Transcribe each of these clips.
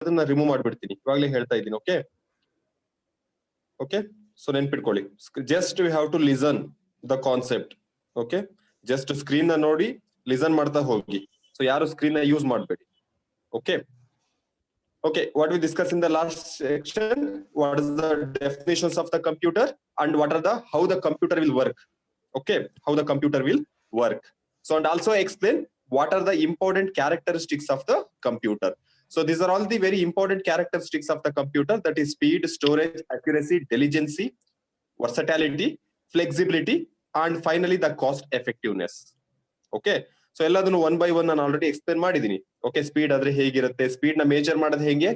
ಅದನ್ನ ರಿಮೂವ್ ಮಾಡ್ಬಿಡ್ತೀನಿ, ಇವಾಗಲೇ ಹೇಳ್ತಾ ಇದ್ದೀನಿ. ಓಕೆ ಓಕೆ, ಸೊ ನೆನ್ಪಿಟ್ಕೊಳ್ಳಿ, just we have to listen the concept. Okay, just screen ನ ನೋಡಿ ಲಿಸನ್ ಮಾಡ್ತಾ ಹೋಗಿ. ಸೊ ಯಾರು ಸ್ಕ್ರೀನ್ ನ ಯೂಸ್ ಮಾಡಬೇಡಿ. Okay okay, what we discussed in the last section, what is the definitions of the computer and what are the how the computer will work. Okay, how the computer will work. So and also explain what are the important characteristics of the computer. So these are all the very important characteristics of the computer, that is speed, storage, accuracy, diligence, versatility, flexibility, and finally the cost effectiveness. Okay, so ಎಲ್ಲದನ್ನು one by one ನಾನು already explain ಮಾಡಿದೀನಿ. Okay, speed ಆದ್ರೆ ಹೇಗಿರುತ್ತೆ, speed ನ major ಮಾಡೋದು ಹೆಂಗೆ,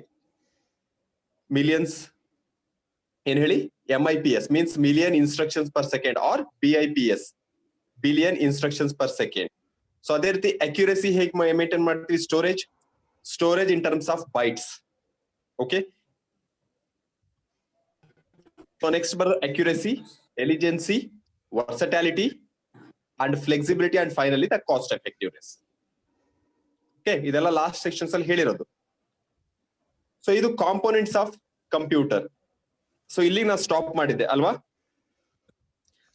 millions ಏನ್ ಹೇಳಿ, MIPS means million instructions per second, or BIPS billion instructions per second. So ಅದೇ ರೀತಿ ಅಕ್ಯುರಸಿ ಹೇಗೆ ಮೇಂಟೈನ್ ಮಾಡ್ತೀವಿ, storage in terms of bytes. Okay, so next ಬರೋದು accuracy, diligence, versatility and flexibility, and finally the cost effectiveness. Okay, ಇದೆಲ್ಲ last sections ಅಲ್ಲಿ ಹೇಳಿರೋದು. So ಇದು components of computer. So ಇಲ್ಲಿ ನಾನು ಸ್ಟಾಪ್ ಮಾಡಿದ್ದೆ ಅಲ್ವಾ.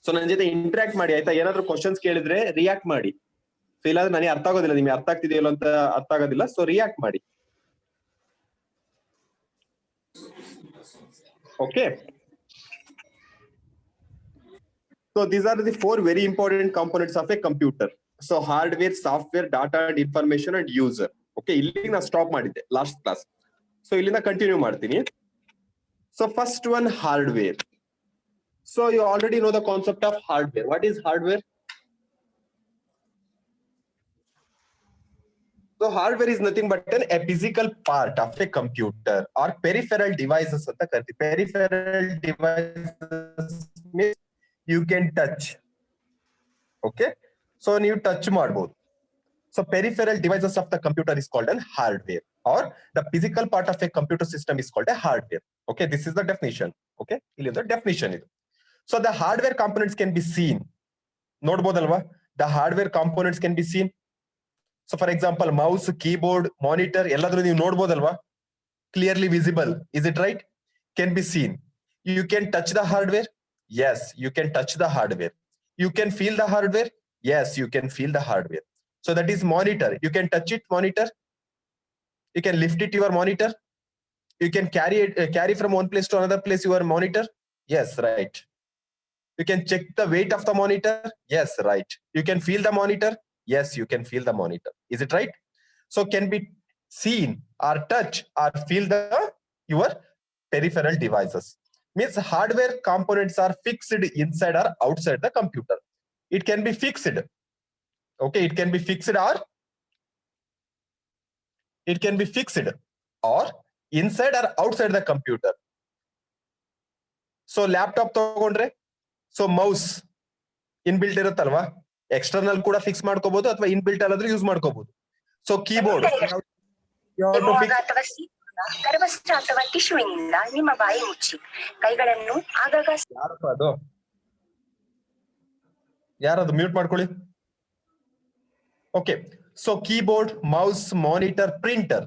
ಸೊ ನನ್ನ ಜೊತೆ ಇಂಟ್ರಾಕ್ಟ್ ಮಾಡಿ ಆಯ್ತಾ. ಏನಾದ್ರು ಕ್ವಶನ್ಸ್ ಕೇಳಿದ್ರೆ ರಿಯಾಕ್ಟ್ ಮಾಡಿ. ಸೊ ಇಲ್ಲಾಂದ್ರೆ ನನಗೆ ಅರ್ಥ ಆಗೋದಿಲ್ಲ, ನಿಮ್ಗೆ ಅರ್ಥ ಆಗ್ತಿದೆಯಲ್ಲ ಅಂತ ಅರ್ಥ ಆಗೋದಿಲ್ಲ. ಸೊ ರಿಯಾಕ್ಟ್ ಮಾಡಿ. Okay, so these are the four very important components of a computer. So hardware, software, data and information, and user. Okay, ಇಲ್ಲಿ ನಾನು ಸ್ಟಾಪ್ ಮಾಡಿದ್ದೆ ಲಾಸ್ಟ್ ಕ್ಲಾಸ್. ಸೊ ಇಲ್ಲಿಂದ ಕಂಟಿನ್ಯೂ ಮಾಡ್ತೀನಿ. So first one, hardware. So you already know the concept of hardware. What is hardware? So hardware is nothing but a physical part of a computer or peripheral devices ಅಂತ ಕರಿತೀವಿ. Peripheral devices means you can touch. Okay, so ನೀವು touch ಮಾಡಬಹುದು. So peripheral devices of the computer is called an hardware, or the physical part of a computer system is called a hardware. Okay, this is the definition. Okay, ಇಲ್ಲಿ the definition ಇದು. So the hardware components can be seen. ನೋಡಬಹುದಲ್ವಾ, the hardware components can be seen. So for example, mouse, keyboard, monitor ಎಲ್ಲಾದ್ರೂ ನೀವು ನೋಡಬಹುದಲ್ವಾ, clearly visible. Is it right? Can be seen. You can touch the hardware. Yes, you can touch the hardware. You can feel the hardware. Yes, you can feel the hardware. So that is monitor. You can touch it, monitor. You can lift it, your monitor. You can carry from one place to another place your monitor. Yes, right. You can check the weight of the monitor. Yes, right. You can feel the monitor. Yes, you can feel the monitor. Is it right? So can be seen or touch or feel your peripheral devices. Means hardware components are fixed inside or outside the computer. It can be fixed. Okay, it can be fixed or inside or outside the computer. So laptop ತಗೊಂಡ್ರೆ, so mouse inbuilt ಇರುತ್ತಲ್ವಾ, external ಕೂಡ fix ಮಾಡ್ಕೋಬಹುದು ಅಥವಾ inbuilt ಆದ್ರೂ use ಮಾಡ್ಕೋಬಹುದು. So keyboard ಗರ್ಭಸ್ಥ ಅಥವಾ ಟಿಶ್ಯೂವಿನಿಂದ ನಿಮ್ಮ ಬಾಯಿ ಮುಚ್ಚಿ ಕೈಗಳನ್ನು ಆಗಾಗ. ಯಾರದು ಮ್ಯೂಟ್ ಮಾಡ್ಕೊಳ್ಳಿ. Okay, so keyboard, mouse, monitor, printer.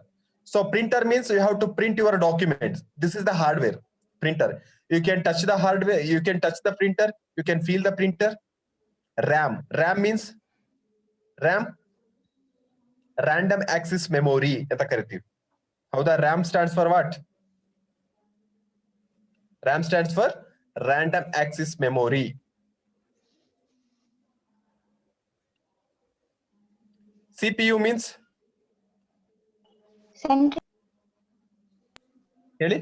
So printer means you have to print your documents. This is the hardware, printer. You can touch the hardware, you can touch the printer, you can feel the printer. RAM means random access memory ಅಂತ ಕರಿತೀವಿ. ಹೌದಾ? RAM stands for what? RAM stands for random access memory. CPU means ಹೇಳಿ.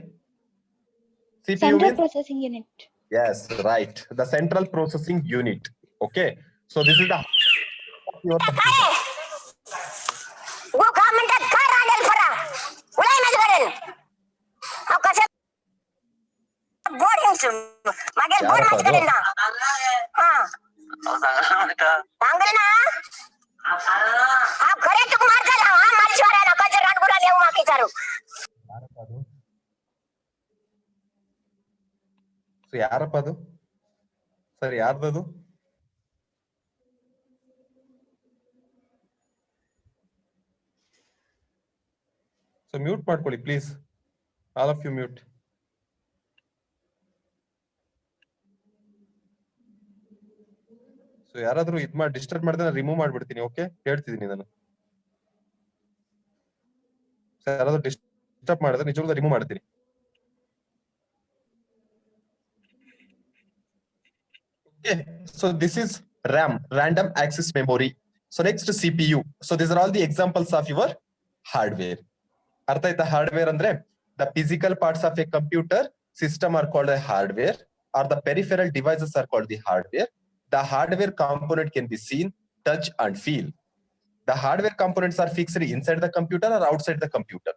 CPU Central means processing unit. Yes, right. The central processing unit. Okay, so this is the your so ಯಾರಪ್ಪ ಅದು? Sir ಯಾರ್ದದು? So mute ಮಾಡ್ಕೊಳ್ಳಿ please, all of you mute. So ಯಾರಾದ್ರೂ ಇದ್ ಮಾಡಿ disturb ಮಾಡಿದ್ರೆ remove ಮಾಡ್ಬಿಡ್ತೀನಿ. ಓಕೆ, ಹೇಳ್ತಿದ್ದೀನಿ ನಾನು. ಯಾರಾದ್ರೂ ಡಿಸ್ಟರ್ಬ್ ಮಾಡಿದ್ರೆ ನಿಜವಾಗ್ಲೂ ರಿಮೂವ್ ಮಾಡ್ತೀನಿ. Okay, so this is RAM, random access memory. So next CPU. So these are all the examples of your hardware. ಅರ್ಥ ಆಯ್ತಾ? ಹಾರ್ಡ್ವೇರ್ ಅಂದ್ರೆ the physical parts of a computer system are called a hardware, or the peripheral devices are called the hardware. The hardware component can be seen, touch and feel. The hardware components are fixed inside the computer or outside the computer.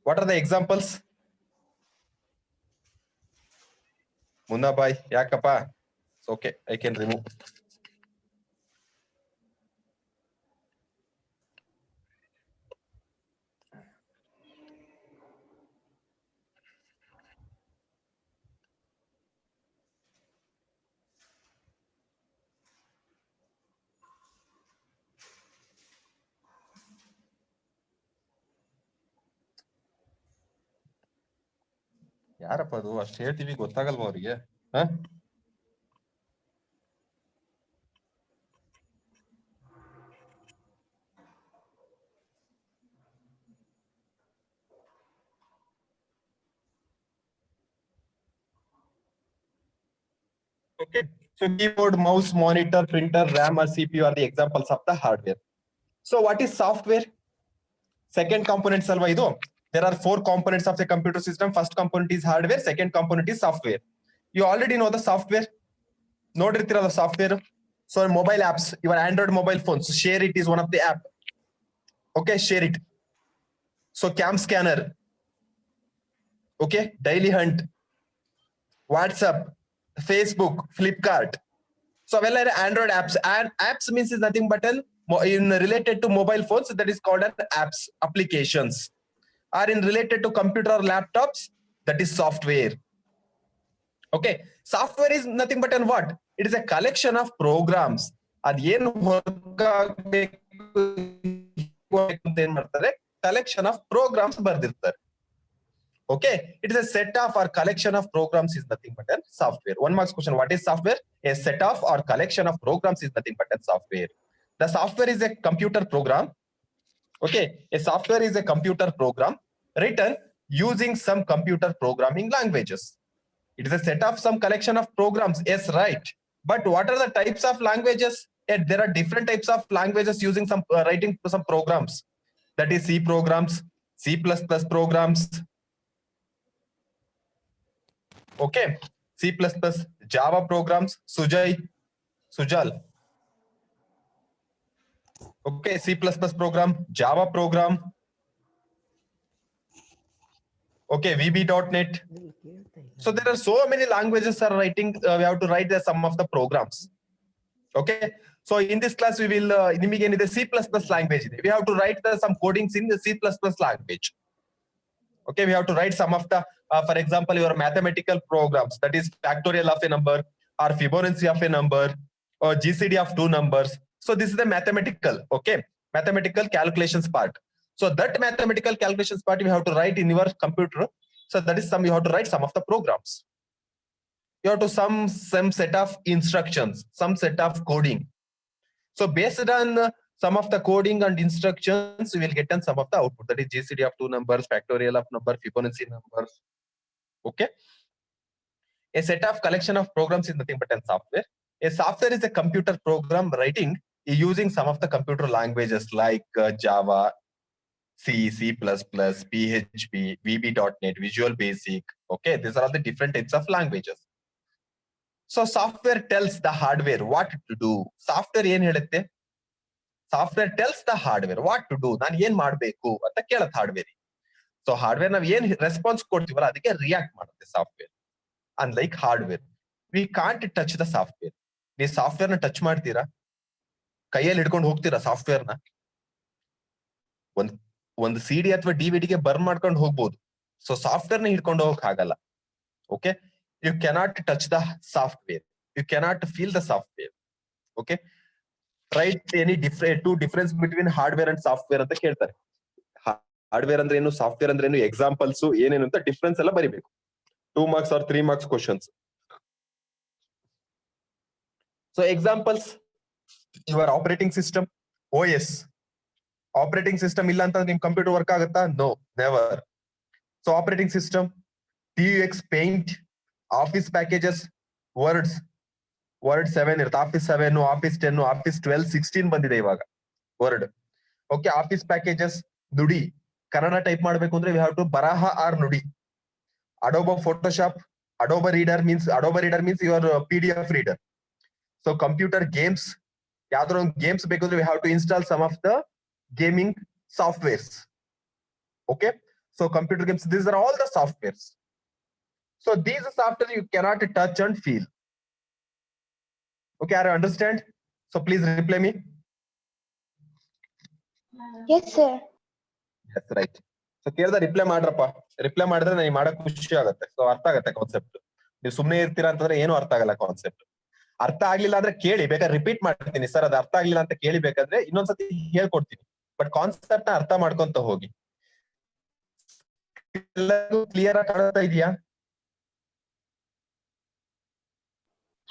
What are the examples? Munna bhai, yakappa? Okay, I can remove. ಯಾರಪ್ಪ ಅದು? ಅಷ್ಟು ಹೇಳ್ತೀವಿ ಗೊತ್ತಾಗಲ್ವಾ ಅವರಿಗೆ? Okay, so keyboard, mouse, monitor, printer, RAM or CPU are the examples of the hardware. So what is software? Second component salva idu. There are 4 components of the computer system. First component is hardware, second component is software. You already know the software. Nodirtira the software. So mobile apps, your Android mobile phones, Share It is one of the app. Okay, Share It. So Cam Scanner. Okay, Daily Hunt, WhatsApp, Facebook, Flipkart. So well, Android apps, and apps means is nothing but in related to mobile phones, that is called as apps, applications. Are in related to computer or laptops, that is software. Okay, software is nothing but what? It is a collection of programs. Ad ಏನು collection of programs ಬರ್ದಿರ್ತಾರೆ. Okay, it is a set of or collection of programs is nothing but a software. One marks question: what is software? A set of or collection of programs is nothing but a software. The software is a computer program. Okay, a software is a computer program written using some computer programming languages. It is a set of some collection of programs. Yes, right. But what are the types of languages? There are different types of languages using some writing some programs. That is C programs, C++ programs. Okay, C++, Java programs, Sujal. Okay, C++ program, Java program. Okay, VB.NET. So there are so many languages are writing. We have to write the some of the programs. Okay, so in this class we will in the C++ language. We have to write some codings in the C++ language. Okay, we have to write some of the, for example, your mathematical programs, that is factorial of a number or Fibonacci of a number or GCD of 2 numbers. So this is the mathematical, okay, mathematical calculations part. So that mathematical calculations part we have to write in your computer. So that is you have to write some of the programs. You have to some set of instructions, some set of coding. So based on some of the coding and instructions, we will get on some of the output, that is GCD of 2 numbers, factorial of number, Fibonacci numbers. Okay, a set of collection of programs is nothing but a software. A software is a computer program writing using some of the computer languages like Java, C, C++, PHP, VB.NET, Visual Basic. Okay, these are all the different types of languages. So software tells the hardware what to do. Software ಏನು ಹೇಳುತ್ತೆ? Software tells the hardware what to do. ನಾನು ಏನ್ ಮಾಡಬೇಕು ಅಂತ ಕೇಳುತ್ತೆ hardware. So hardware ನಾವು ಏನ್ response ಕೊಡ್ತೀವಲ್ಲ ಅದಕ್ಕೆ ರಿಯಾಕ್ಟ್ ಮಾಡುತ್ತೆ software. Unlike hardware, we can't touch the software. ನೀವು ಸಾಫ್ಟ್ವೇರ್ ನ ಟಚ್ ಮಾಡ್ತೀರಾ? ಕೈಯಲ್ಲಿ ಹಿಡ್ಕೊಂಡು ಹೋಗ್ತೀರಾ ಸಾಫ್ಟ್ವೇರ್ ನ? ಒಂದು CD ಅಥವಾ DVD ಬರ್ನ್ ಮಾಡ್ಕೊಂಡು ಹೋಗ್ಬೋದು. ಸೊ ಸಾಫ್ಟ್ವೇರ್ ನ ಹಿಡ್ಕೊಂಡು ಹೋಗಕ್ ಆಗಲ್ಲ. Okay, you cannot touch the software, you cannot feel the software. Okay, right any difference between hardware and software ಅಂತ ಕೇಳ್ತಾರೆ. ಹಾರ್ಡ್ವೇರ್ ಅಂದ್ರೆ ಏನು, ಸಾಫ್ಟ್ವೇರ್ ಅಂದ್ರೆ ಏನು, ಎಕ್ಸಾಂಪಲ್ಸ್ ಏನೇನು ಅಂತ ಡಿಫ್ರೆನ್ಸ್ ಎಲ್ಲ ಬರಿಬೇಕು. 2 marks or 3 marks questions. So examples, your operating system, OS. Operating system illa antandre nim computer work agutta? No, never. So operating system, TUX Paint, Office packages, Words, Word 7 irta, Office 7, Office 10, Office 12, 16 bandide ivaga Word. Okay, Office packages, Nudi. Kannada type ಮಾಡಬೇಕು ಅಂದ್ರೆ we have to Baraha or Nudi. Adobe Photoshop, Adobe Reader means your PDF reader. So computer games, ಯಾವ್ದಾದ್ರು ಒಂದು games ಬೇಕಂದ್ರೆ we have to install some of the gaming softwares. Okay, so computer games, these are all the softwares. So these software you cannot touch and feel. Okay, are you understand? So please reply me. Yes, sir. Yes, right. So ಕೇಳ್ದ reply ಮಾಡ್ರಪ್ಪ. Reply ಮಾಡಿದ್ರೆ ನನಗೆ ಮಾಡಕ್ ಖುಷಿ ಆಗುತ್ತೆ. So ಅರ್ಥ ಆಗುತ್ತೆ concept. ನೀವು ಸುಮ್ಮನೆ ಇರ್ತೀರಾ ಅಂತಂದ್ರೆ ಏನು ಅರ್ಥ ಆಗಲ್ಲ ಕಾನ್ಸೆಪ್ಟ್. ಅರ್ಥ ಆಗ್ಲಿಲ್ಲ ಅಂದ್ರೆ ಕೇಳಿ, ಬೇಕಾದ್ರೆ ರಿಪೀಟ್ ಮಾಡ್ತೀನಿ ಸರ್, ಅದು ಅರ್ಥ ಆಗ್ಲಿಲ್ಲ ಅಂತ ಕೇಳಿ, ಬೇಕಾದ್ರೆ ಇನ್ನೊಂದ್ಸತಿ ಹೇಳ್ಕೊಡ್ತೀನಿ. ಬಟ್ ಕಾನ್ಸೆಪ್ಟ್ ನ ಅರ್ಥ ಮಾಡ್ಕೊಂತ ಹೋಗಿ. ಎಲ್ಲರಿಗೂ ಕ್ಲಿಯರ್ ಆಗಿ ಕಾಣ್ತಾ ಇದೆಯಾ?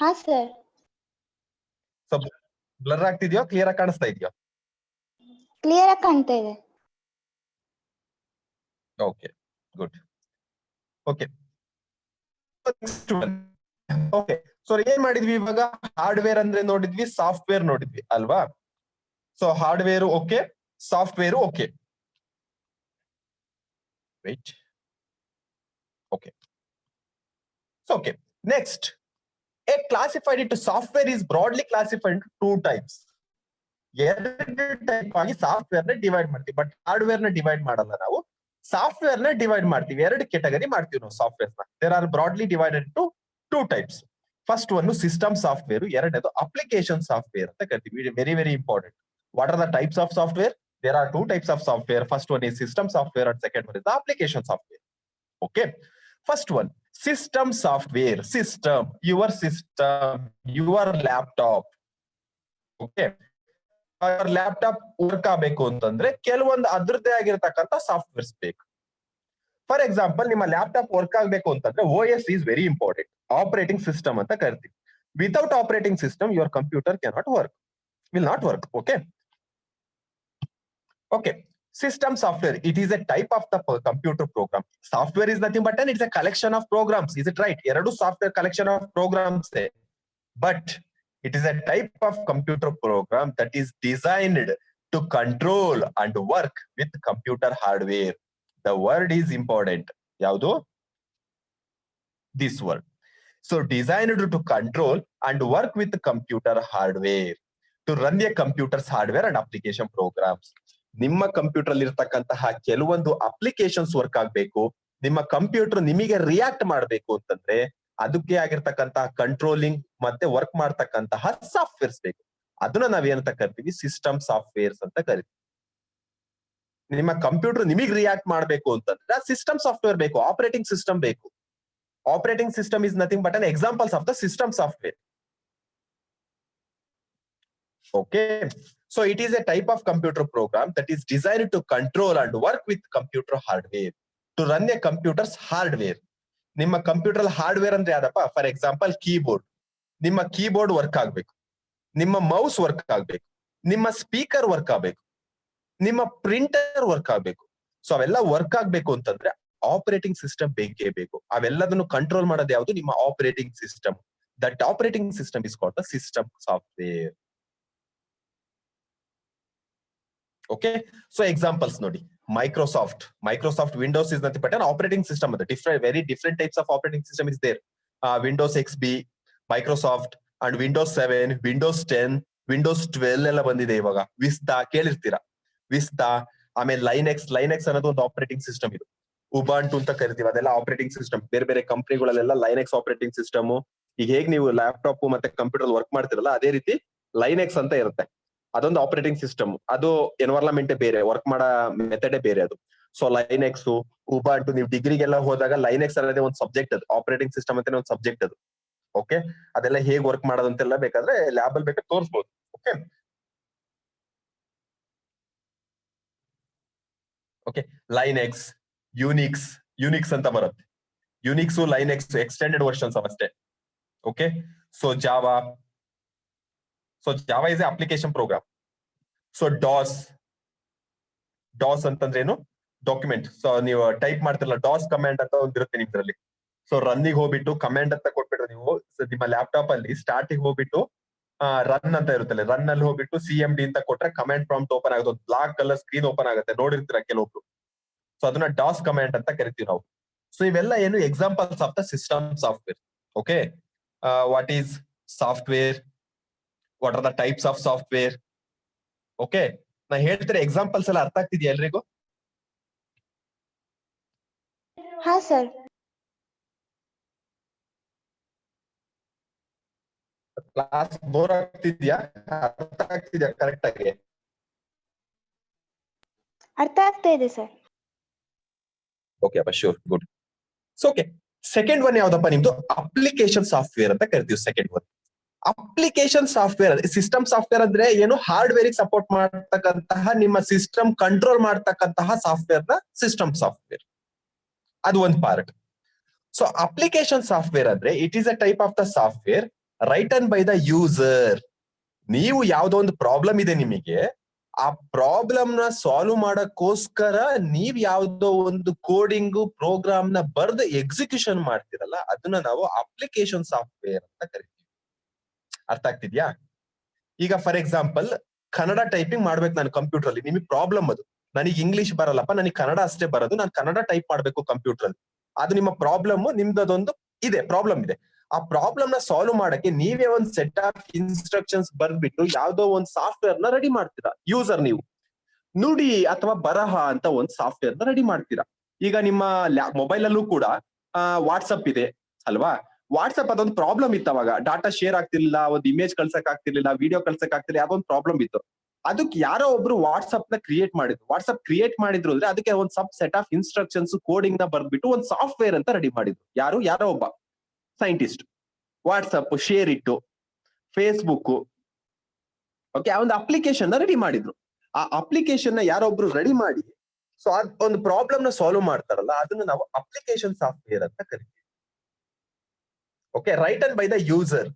ಹಾ ಸರ್. ಸೊ ಬ್ಲರ್ ಆಗ್ತಿದ್ಯೋ, ಕ್ಲಿಯರ್ ಆಗಿ ಕಾಣಿಸ್ತಾ ಇದೆಯೋ? ಕ್ಲಿಯರ್ ಆಗಿ ಕಾಣ್ತಾ ಇದೆ. Okay, good. Okay, okay. So ಏನ್ ಮಾಡಿದ್ವಿ ಇವಾಗ? ಹಾರ್ಡ್ವೇರ್ ಅಂದ್ರೆ ನೋಡಿದ್ವಿ, ಸಾಫ್ಟ್ವೇರ್ ನೋಡಿದ್ವಿ ಅಲ್ವಾ? So hardware okay, software okay. Wait. Okay. So, okay. Next, a classified into software is broadly classified into 2 types. ಎರಡು ಟೈಪ್ ಆಗಿ ಸಾಫ್ಟ್ವೇರ್ ನ ಡಿವೈಡ್ ಮಾಡ್ತೀವಿ, ಬಟ್ ಹಾರ್ಡ್ವೇರ್ ನ ಡಿವೈಡ್ ಮಾಡಲ್ಲ ನಾವು. ಸಾಫ್ಟ್ವೇರ್ ನ ಡಿವೈಡ್ ಮಾಡ್ತೀವಿ, 2 ಕೆಟಗರಿ ಮಾಡ್ತೀವಿ ನಾವು ಸಾಫ್ಟ್ವೇರ್ ನ. There are broadly divided to 2 types. First ಒಂದು ಸಿಸ್ಟಮ್ ಸಾಫ್ಟ್ವೇರ್, ಎರಡನೇದು ಅಪ್ಲಿಕೇಶನ್ ಸಾಫ್ಟ್ವೇರ್ ಅಂತ ಕರಿತೀವಿ. Very very important. What are the types of software? There are 2 types of software. First one is system software and second one is the application software. Okay. First one, system software. System, your laptop. Okay. Your laptop work ಆಗಬೇಕು ಅಂತಂದ್ರೆ ಕೆಲವೊಂದು ಅದರದೇ ಆಗಿರತಕ್ಕಂತ softwares ಬೇಕು. For example, ನಿಮ್ಮ laptop work ಆಗಬೇಕು ಅಂತಂದ್ರೆ OS is very important. Operating system ಅಂತ ಕರಿತೀವಿ. Without operating system, your computer cannot work. Will not work. Okay. Okay, system software, it is a type of the computer program. Software is nothing but it's a collection of programs. Is it right? Eradu software collection of programs, but it is a type of computer program that is designed to control and work with computer hardware. The word is important. Yaudu? This word. So designed to control and work with computer hardware, to run a computer's hardware and application programs. ನಿಮ್ಮ computer ಅಲ್ಲಿ ಇರತಕ್ಕಂತಹ ಕೆಲವೊಂದು applications work ಆಗ್ಬೇಕು, ನಿಮ್ಮ computer ನಿಮಗೆ react ಮಾಡಬೇಕು ಅಂತಂದ್ರೆ ಅದಕ್ಕೆ ಆಗಿರ್ತಕ್ಕಂತಹ ಕಂಟ್ರೋಲಿಂಗ್ ಮತ್ತೆ ವರ್ಕ್ ಮಾಡ್ತಕ್ಕಂತಹ ಸಾಫ್ಟ್ವೇರ್ಸ್ ಬೇಕು. ಅದನ್ನ ನಾವೇನಂತ ಕರಿತೀವಿ? ಸಿಸ್ಟಮ್ ಸಾಫ್ಟ್ವೇರ್ಸ್ ಅಂತ ಕರಿತೀವಿ. ನಿಮ್ಮ ಕಂಪ್ಯೂಟರ್ ನಿಮಗೆ ರಿಯಾಕ್ಟ್ ಮಾಡಬೇಕು ಅಂತಂದ್ರೆ ಸಿಸ್ಟಮ್ ಸಾಫ್ಟ್ವೇರ್ ಬೇಕು, ಆಪರೇಟಿಂಗ್ ಸಿಸ್ಟಮ್ ಬೇಕು. Operating system is nothing but an examples of the system software. Okay, so it is a type of computer program that is designed to control and work with computer hardware, to run a computer's hardware. ನಿಮ್ಮ computer hardware ಅಂದ್ರೆ ಯಾವ್ದಪ್ಪ? For example keyboard. ನಿಮ್ಮ keyboard work ಆಗ್ಬೇಕು, ನಿಮ್ಮ mouse work ಆಗ್ಬೇಕು, ನಿಮ್ಮ speaker work ಆಗ್ಬೇಕು, ನಿಮ್ಮ ಪ್ರಿಂಟರ್ ವರ್ಕ್ ಆಗ್ಬೇಕು. ಸೊ ಅವೆಲ್ಲ ವರ್ಕ್ ಆಗ್ಬೇಕು ಅಂತಂದ್ರೆ ಆಪರೇಟಿಂಗ್ ಸಿಸ್ಟಮ್ ಬೇಕೇ ಬೇಕು. ಅವೆಲ್ಲದನ್ನು ಕಂಟ್ರೋಲ್ ಮಾಡೋದು ಯಾವುದು? ನಿಮ್ಮ operating system. That operating system is called the system software. Okay, so examples nodi. Microsoft Windows is nothing but an operating system. Very different types of operating system is there. Windows XP, Microsoft, and Windows 7, Windows 10, Windows 12 ಎಲ್ಲ ಬಂದಿದೆ ಇವಾಗ. Vista ಕೇಳಿರ್ತೀರಾ? Vista, ಆಮೇಲೆ Linux ಅನ್ನೋದು ಒಂದು operating system. ಇದು ಉಬಾಂಟು ಅಂತ ಕರಿತೀವಿ, ಅದೆಲ್ಲ ಆಪರೇಟಿಂಗ್ ಸಿಸ್ಟಮ್. ಬೇರೆ ಬೇರೆ ಕಂಪನಿಗಳಲ್ಲೆಲ್ಲ ಲೈನೆಕ್ಸ್ ಆಪರೇಟಿಂಗ್ ಸಿಸ್ಟಮ್. ಈಗ ಹೇಗೆ ನೀವು ಲ್ಯಾಪ್ಟಾಪ್ ಮತ್ತೆ ಕಂಪ್ಯೂಟರ್ ವರ್ಕ್ ಮಾಡ್ತಿರಲ್ಲ, ಅದೇ ರೀತಿ ಲೈನೆಕ್ಸ್ ಅಂತ ಇರುತ್ತೆ. ಅದೊಂದು ಆಪರೇಟಿಂಗ್ ಸಿಸ್ಟಮ್. ಅದು ಎನ್ವೈರನ್ಮೆಂಟ್ ಬೇರೆ, ವರ್ಕ್ ಮಾಡೋ ಮೆಥಡ್ ಬೇರೆ ಅದು. ಸೊ ಲೈನೆಕ್ಸ್, ಉಬಾಂಟು, ನೀವು ಡಿಗ್ರಿಗೆಲ್ಲ ಹೋದಾಗ ಲೈನೆಕ್ಸ್ ಅನ್ನೋದೇ ಒಂದು ಸಬ್ಜೆಕ್ಟ್, ಅದು ಆಪರೇಟಿಂಗ್ ಸಿಸ್ಟಮ್ ಅಂತಾನೆ ಒಂದು ಸಬ್ಜೆಕ್ಟ್ ಅದು. ಓಕೆ, ಅದೆಲ್ಲ ಹೇಗೆ ವರ್ಕ್ ಮಾಡೋದಂತೆಲ್ಲ ಬೇಕಾದ್ರೆ ಲ್ಯಾಬ್ ಅಲ್ಲಿ ಬೇಕಾದ್ರೆ ತೋರಿಸಬಹುದು. ಓಕೆ, ಓಕೆ, ಲೈನೆಕ್ಸ್, ಯುನಿಕ್ಸ್ ಅಂತ ಬರುತ್ತೆ. ಯುನಿಕ್ಸ್ ಲೈನೆಕ್ಸ್ ಎಕ್ಸ್ಟೆಂಡೆಡ್ ವರ್ಷನ್ಸ್ ಅವಷ್ಟೇ. Okay, so Java is a application program. So DOS ಅಂತಂದ್ರೆ ಏನು? ಡಾಕ್ಯುಮೆಂಟ್. ಸೊ ನೀವು ಟೈಪ್ ಮಾಡ್ತಿರಲ್ಲ, ಡಾಸ್ ಕಮಾಂಡ್ ಅಂತ ಒಂದಿರುತ್ತೆ ನಿಮ್ದ್ರಲ್ಲಿ. ಸೊ ರನ್ನಿಗೆ ಹೋಗ್ಬಿಟ್ಟು ಕಮಾಂಡ್ ಅಂತ ಕೊಟ್ಬಿಟ್ರೆ ನೀವು ನಿಮ್ಮ ಲ್ಯಾಪ್ಟಾಪ್ ಅಲ್ಲಿ ಸ್ಟಾರ್ಟಿಗೆ ಹೋಗ್ಬಿಟ್ಟು ರನ್ ಅಂತ ಇರುತ್ತಲ್ಲ, ರನ್ ಅಲ್ಲಿ ಹೋಗ್ಬಿಟ್ಟು CMD ಅಂತ ಕೊಟ್ರೆ ಕಮಾಂಡ್ ಪ್ರಾಂಪ್ಟ್ ಓಪನ್ ಆಗುತ್ತೆ, ಒಂದು ಬ್ಲಾಕ್ ಕಲರ್ ಸ್ಕ್ರೀನ್ ಓಪನ್ ಆಗುತ್ತೆ, ನೋಡಿರ್ತೀರ ಕೆಲವೊಬ್ರು. ಸೊ ಅದನ್ನ ಡಾಸ್ ಕಮಾಂಡ್ ಅಂತ ಕರಿತೀವಿ ನಾವು. ಸೊ ಇವೆಲ್ಲ ಏನು examples of the system software. Okay, what is software, what are the types of software. Okay, ನಾ ಹೇಳ್ತಾರೆ ಎಕ್ಸಾಂಪಲ್ಸ್ ಎಲ್ಲ ಅರ್ಥ ಆಗ್ತಿದ್ಯಾ ಎಲ್ರಿಗೂ? ಹಾ ಸರ್. ಕ್ಲಾಸ್ ಬೋರ್ ಆಗ್ತಿದ್ಯಾ? ಅರ್ಥ ಆಗ್ತಿದ್ಯಾ ಕರೆಕ್ಟ್ ಆಗಿ? ಅರ್ಥ ಆಗ್ತಾ ಇದೆ ಸರ್. ಓಕೆ ಅಪ್ಪ, sure, good. So okay, second one ಯಾವ್ದಪ್ಪ ನಿಮ್ದು? ಅಪ್ಲಿಕೇಶನ್ ಸಾಫ್ಟ್ವೇರ್ ಅಂತ ಕರಿತೀವಿ. Second one application software. System software ಅಂದ್ರೆ ಏನು? ಹಾರ್ಡ್ವೇರ್ ಸಪೋರ್ಟ್ ಮಾಡ್ತಕ್ಕಂತಹ, ನಿಮ್ಮ ಸಿಸ್ಟಮ್ ಕಂಟ್ರೋಲ್ ಮಾಡ್ತಕ್ಕಂತಹ ಸಾಫ್ಟ್ವೇರ್ ನ ಸಿಸ್ಟಮ್ ಸಾಫ್ಟ್ವೇರ್. ಅದು ಒಂದು ಪಾರ್ಟ್. ಸೊ ಅಪ್ಲಿಕೇಶನ್ ಸಾಫ್ಟ್ವೇರ್ ಅಂದ್ರೆ it is a type of the software written by the user. ನೀವು ಯಾವ್ದೋ ಒಂದು ಪ್ರಾಬ್ಲಮ್ ಇದೆ ನಿಮಗೆ, ಆ ಪ್ರಾಬ್ಲಮ್ ನ ಸಾಲ್ವ್ ಮಾಡಕ್ಕೋಸ್ಕರ ನೀವ್ ಯಾವ್ದೋ ಒಂದು ಕೋಡಿಂಗ್ ಪ್ರೋಗ್ರಾಮ್ ನ ಬರ್ದು ಎಕ್ಸಿಕ್ಯೂಷನ್ ಮಾಡ್ತಿರಲ್ಲ, ಅದನ್ನ ನಾವು ಅಪ್ಲಿಕೇಶನ್ ಸಾಫ್ಟ್ವೇರ್ ಅಂತ ಕರಿತೀವಿ. ಅರ್ಥ ಆಗ್ತಿದ್ಯಾ? ಈಗ ಫಾರ್ ಎಕ್ಸಾಂಪಲ್ ಕನ್ನಡ ಟೈಪಿಂಗ್ ಮಾಡ್ಬೇಕು ನಾನು ಕಂಪ್ಯೂಟರ್ ಅಲ್ಲಿ. ನಿಮಗೆ ಪ್ರಾಬ್ಲಮ್ ಅದು, ನನಗೆ ಇಂಗ್ಲಿಷ್ ಬರಲ್ಲಪ್ಪ, ನನಗೆ ಕನ್ನಡ ಅಷ್ಟೇ ಬರೋದು, ನಾನು ಕನ್ನಡ ಟೈಪ್ ಮಾಡ್ಬೇಕು ಕಂಪ್ಯೂಟರ್ ಅಲ್ಲಿ. ಅದು ನಿಮ್ಮ ಪ್ರಾಬ್ಲಮ್, ನಿಮ್ದದೊಂದು ಪ್ರಾಬ್ಲಮ್ ಇದೆ. ಆ ಪ್ರಾಬ್ಲಮ್ ನ ಸಾಲ್ವ್ ಮಾಡಕ್ಕೆ ನೀವೇ ಒಂದು ಸೆಟ್ ಆಫ್ ಇನ್ಸ್ಟ್ರಕ್ಷನ್ಸ್ ಬರ್ಬಿಟ್ಟು ಯಾವ್ದೋ ಒಂದು ಸಾಫ್ಟ್ವೇರ್ ನ ರೆಡಿ ಮಾಡ್ತೀರಾ. ಯೂಸರ್ ನೀವು ನುಡಿ ಅಥವಾ ಬರಹ ಅಂತ ಒಂದು ಸಾಫ್ಟ್ವೇರ್ ನ ರೆಡಿ ಮಾಡ್ತೀರಾ. ಈಗ ನಿಮ್ಮ ಮೊಬೈಲ್ ಅಲ್ಲೂ ಕೂಡ ವಾಟ್ಸಪ್ ಇದೆ ಅಲ್ವಾ? ವಾಟ್ಸಪ್ ಅದೊಂದು ಪ್ರಾಬ್ಲಮ್ ಇತ್ತು, ಅವಾಗ ಡಾಟಾ ಶೇರ್ ಆಗ್ತಿರ್ಲಿಲ್ಲ, ಒಂದು ಇಮೇಜ್ ಕಳ್ಸಕ್ ಆಗ್ತಿರ್ಲಿಲ್ಲ, ವಿಡಿಯೋ ಕಳ್ಸಕ್ ಆಗ್ತಿರ್ಲಿಲ್ಲ, ಯಾವ್ದೊಂದು ಪ್ರಾಬ್ಲಮ್ ಇತ್ತು. ಅದಕ್ಕೆ ಯಾರೋ ಒಬ್ರು ವಾಟ್ಸಪ್ ನ ಕ್ರಿಯೇಟ್ ಮಾಡಿದ್ರು. ವಾಟ್ಸಪ್ ಕ್ರಿಯೇಟ್ ಮಾಡಿದ್ರು ಅಂದ್ರೆ ಅದಕ್ಕೆ ಒಂದು ಸಬ್ ಸೆಟ್ ಆಫ್ ಇನ್ಸ್ಟ್ರಕ್ಷನ್ಸ್ ಕೋಡಿಂಗ್ ನ ಬರ್ದ್ಬಿಟ್ಟು ಒಂದು ಸಾಫ್ಟ್ವೇರ್ ಅಂತ ರೆಡಿ ಮಾಡಿದ್ರು. ಯಾರೋ ಒಬ್ಬ ಸೈಂಟಿಸ್ಟ್. ವಾಟ್ಸಪ್, ಶೇರ್ ಇಟ್ಟು, ಫೇಸ್ಬುಕ್, ಓಕೆ, ಆ ಒಂದು ಅಪ್ಲಿಕೇಶನ್ ನ ರೆಡಿ ಮಾಡಿದ್ರು. ಆ ಅಪ್ಲಿಕೇಶನ್ ನ ಯಾರೊಬ್ರು ರೆಡಿ ಮಾಡಿ, ಸೊ ಒಂದು ಪ್ರಾಬ್ಲಮ್ ನ ಸಾಲ್ವ್ ಮಾಡ್ತಾರಲ್ಲ, ಅದನ್ನ ನಾವು ಅಪ್ಲಿಕೇಶನ್ ಸಾಫ್ಟ್ವೇರ್ ಅಂತ ಕರಿತೀವಿ. Okay, written by the user.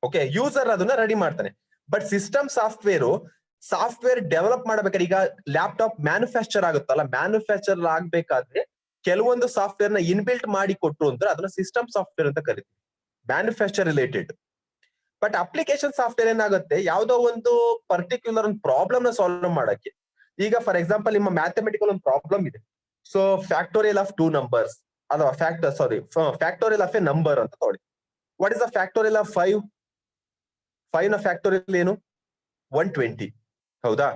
Okay, user ಅದನ್ನ ರೆಡಿ ಮಾಡ್ತಾನೆ. ಬಟ್ ಸಿಸ್ಟಮ್ ಸಾಫ್ಟ್ವೇರ್ ಡೆವಲಪ್ ಮಾಡಬೇಕಾದ್ರೆ, ಈಗ ಲ್ಯಾಪ್ಟಾಪ್ ಮ್ಯಾನುಫ್ಯಾಕ್ಚರ್ ಆಗುತ್ತಲ್ಲ, ಮ್ಯಾನುಫ್ಯಾಕ್ಚರ್ ಆಗ್ಬೇಕಾದ್ರೆ ಕೆಲವೊಂದು ಸಾಫ್ಟ್ವೇರ್ ನ ಇನ್ಬಿಲ್ಟ್ ಮಾಡಿ ಕೊಟ್ರು ಅಂದ್ರೆ ಅದನ್ನ ಸಿಸ್ಟಮ್ ಸಾಫ್ಟ್ವೇರ್ ಅಂತ ಕರಿತೀವಿ, manufacture related. But application software ಏನಾಗುತ್ತೆ, ಯಾವ್ದೋ ಒಂದು ಪರ್ಟಿಕ್ಯುಲರ್ ಒಂದು ಪ್ರಾಬ್ಲಮ್ ನ ಸಾಲ್ವ್ ಮಾಡಕ್ಕೆ. ಈಗ ಫಾರ್ ಎಕ್ಸಾಂಪಲ್ ನಿಮ್ಮ ಮ್ಯಾಥಮೆಟಿಕಲ್ ಒಂದು ಪ್ರಾಬ್ಲಮ್ ಇದೆ. ಸೊ ಫ್ಯಾಕ್ಟೋರಿಯಲ್ ಆಫ್ 2 ನಂಬರ್ಸ್ ಅಥವಾ ಫ್ಯಾಕ್ಟೋರಿಯಲ್ ಆಫ್ ಎ ನಂಬರ್ ಅಂತ ತಗೊಳ್ಳಿ. What is the factorial of 5? 5 ನ ಫ್ಯಾಕ್ಟೋರಿಯಲ್ ಏನು? 120. ಹೌದಾ?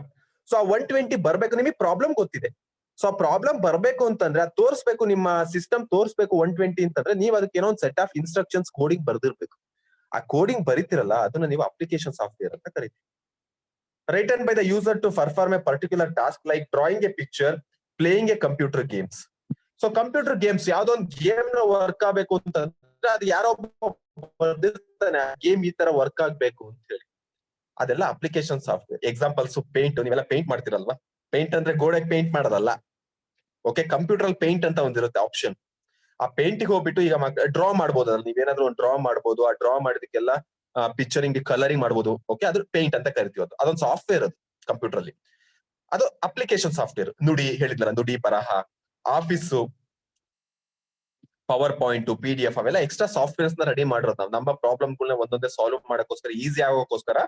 ಸೊ ಆ 120 ಬರ್ಬೇಕು, ನಿಮಗೆ ಪ್ರಾಬ್ಲಮ್ ಗೊತ್ತಿದೆ. ಸೊ ಆ ಪ್ರಾಬ್ಲಮ್ ಬರ್ಬೇಕು ಅಂತಂದ್ರೆ ಅದು ತೋರಿಸ್ಬೇಕು, ನಿಮ್ಮ ಸಿಸ್ಟಮ್ ತೋರಿಸ್ಬೇಕು 120 ಅಂತಂದ್ರೆ ನೀವು ಅದಕ್ಕೆ ಏನೋ ಒಂದು ಸೆಟ್ ಆಫ್ ಇನ್ಸ್ಟ್ರಕ್ಷನ್ಸ್ ಕೋಡಿಂಗ್ ಬರ್ದಿರ್ಬೇಕು. ಆ ಕೋಡಿಂಗ್ ಬರೀತಿರಲ್ಲ, ಅದನ್ನ ನೀವು ಅಪ್ಲಿಕೇಶನ್ ಸಾಫ್ಟ್ವೇರ್ ಅಂತ ಕರಿತೀವಿ. Written by the user to perform a particular task like drawing a picture, playing a computer games. So computer games, ಯಾವ್ದೋ ಒಂದು ಗೇಮ್ ನ ವರ್ಕ್ ಆಗ್ಬೇಕು ಅಂತಂದ್ರೆ ಅದು ಯಾರೋ ಬರ್ದಿರ್ತಾನೆ, ಗೇಮ್ ಈ ತರ ವರ್ಕ್ ಆಗ್ಬೇಕು ಅಂತ ಹೇಳಿ. ಅದೆಲ್ಲ ಅಪ್ಲಿಕೇಶನ್ ಸಾಫ್ಟ್ವೇರ್. Examples paint. ನೀವೆಲ್ಲ ಪೇಂಟ್ ಮಾಡ್ತಿರಲ್ವಾ? ಪೇಂಟ್ ಅಂದ್ರೆ ಗೋಡೆಗೆ ಪೇಂಟ್ ಮಾಡೋದಲ್ಲ. ಓಕೆ, ಕಂಪ್ಯೂಟರ್ ಅಲ್ಲಿ ಪೇಂಟ್ ಅಂತ ಒಂದಿರುತ್ತೆ ಆಪ್ಷನ್. ಆ ಪೇಂಟಿಗೆ ಹೋಗ್ಬಿಟ್ಟು ಈಗ ಡ್ರಾ ಮಾಡ್ಬೋದಲ್ಲ, ನೀವೇನಾದ್ರೂ ಒಂದು ಡ್ರಾ ಮಾಡ್ಬೋದು. ಆ ಡ್ರಾ ಮಾಡಿದಕ್ಕೆಲ್ಲ ಪಿಕ್ಚರಿಂಗ್ ಕಲರಿಂಗ್ ಮಾಡ್ಬೋದು. ಓಕೆ, ಅದು ಪೇಂಟ್ ಅಂತ ಕರಿತೀವಿ. ಅದೊಂದು ಸಾಫ್ಟ್ವೇರ್, ಅದು ಕಂಪ್ಯೂಟರ್ ಅಲ್ಲಿ. ಅದು ಅಪ್ಲಿಕೇಶನ್ ಸಾಫ್ಟ್ವೇರ್. ನುಡಿ ಹೇಳಿದ್ನಲ್ಲ, ನುಡಿ, ಬರಹ, ಆಫೀಸು, ಪವರ್ ಪಾಯಿಂಟ್, PDF ಅವೆಲ್ಲ ಎಕ್ಸ್ಟ್ರಾ ಸಾಫ್ಟ್ವೇರ್ಸ್ ನ ರೆಡಿ ಮಾಡಿರೋದು ನಾವು. ನಮ್ಮ ಪ್ರಾಬ್ಲಮ್ಗಳನ್ನ ಒಂದೊಂದೇ ಸಾಲ್ವ್ ಮಾಡಕ್ಕೋಸ್ಕರ, ಈಸಿ ಆಗೋಕ್ಕೋಸ್ಕರ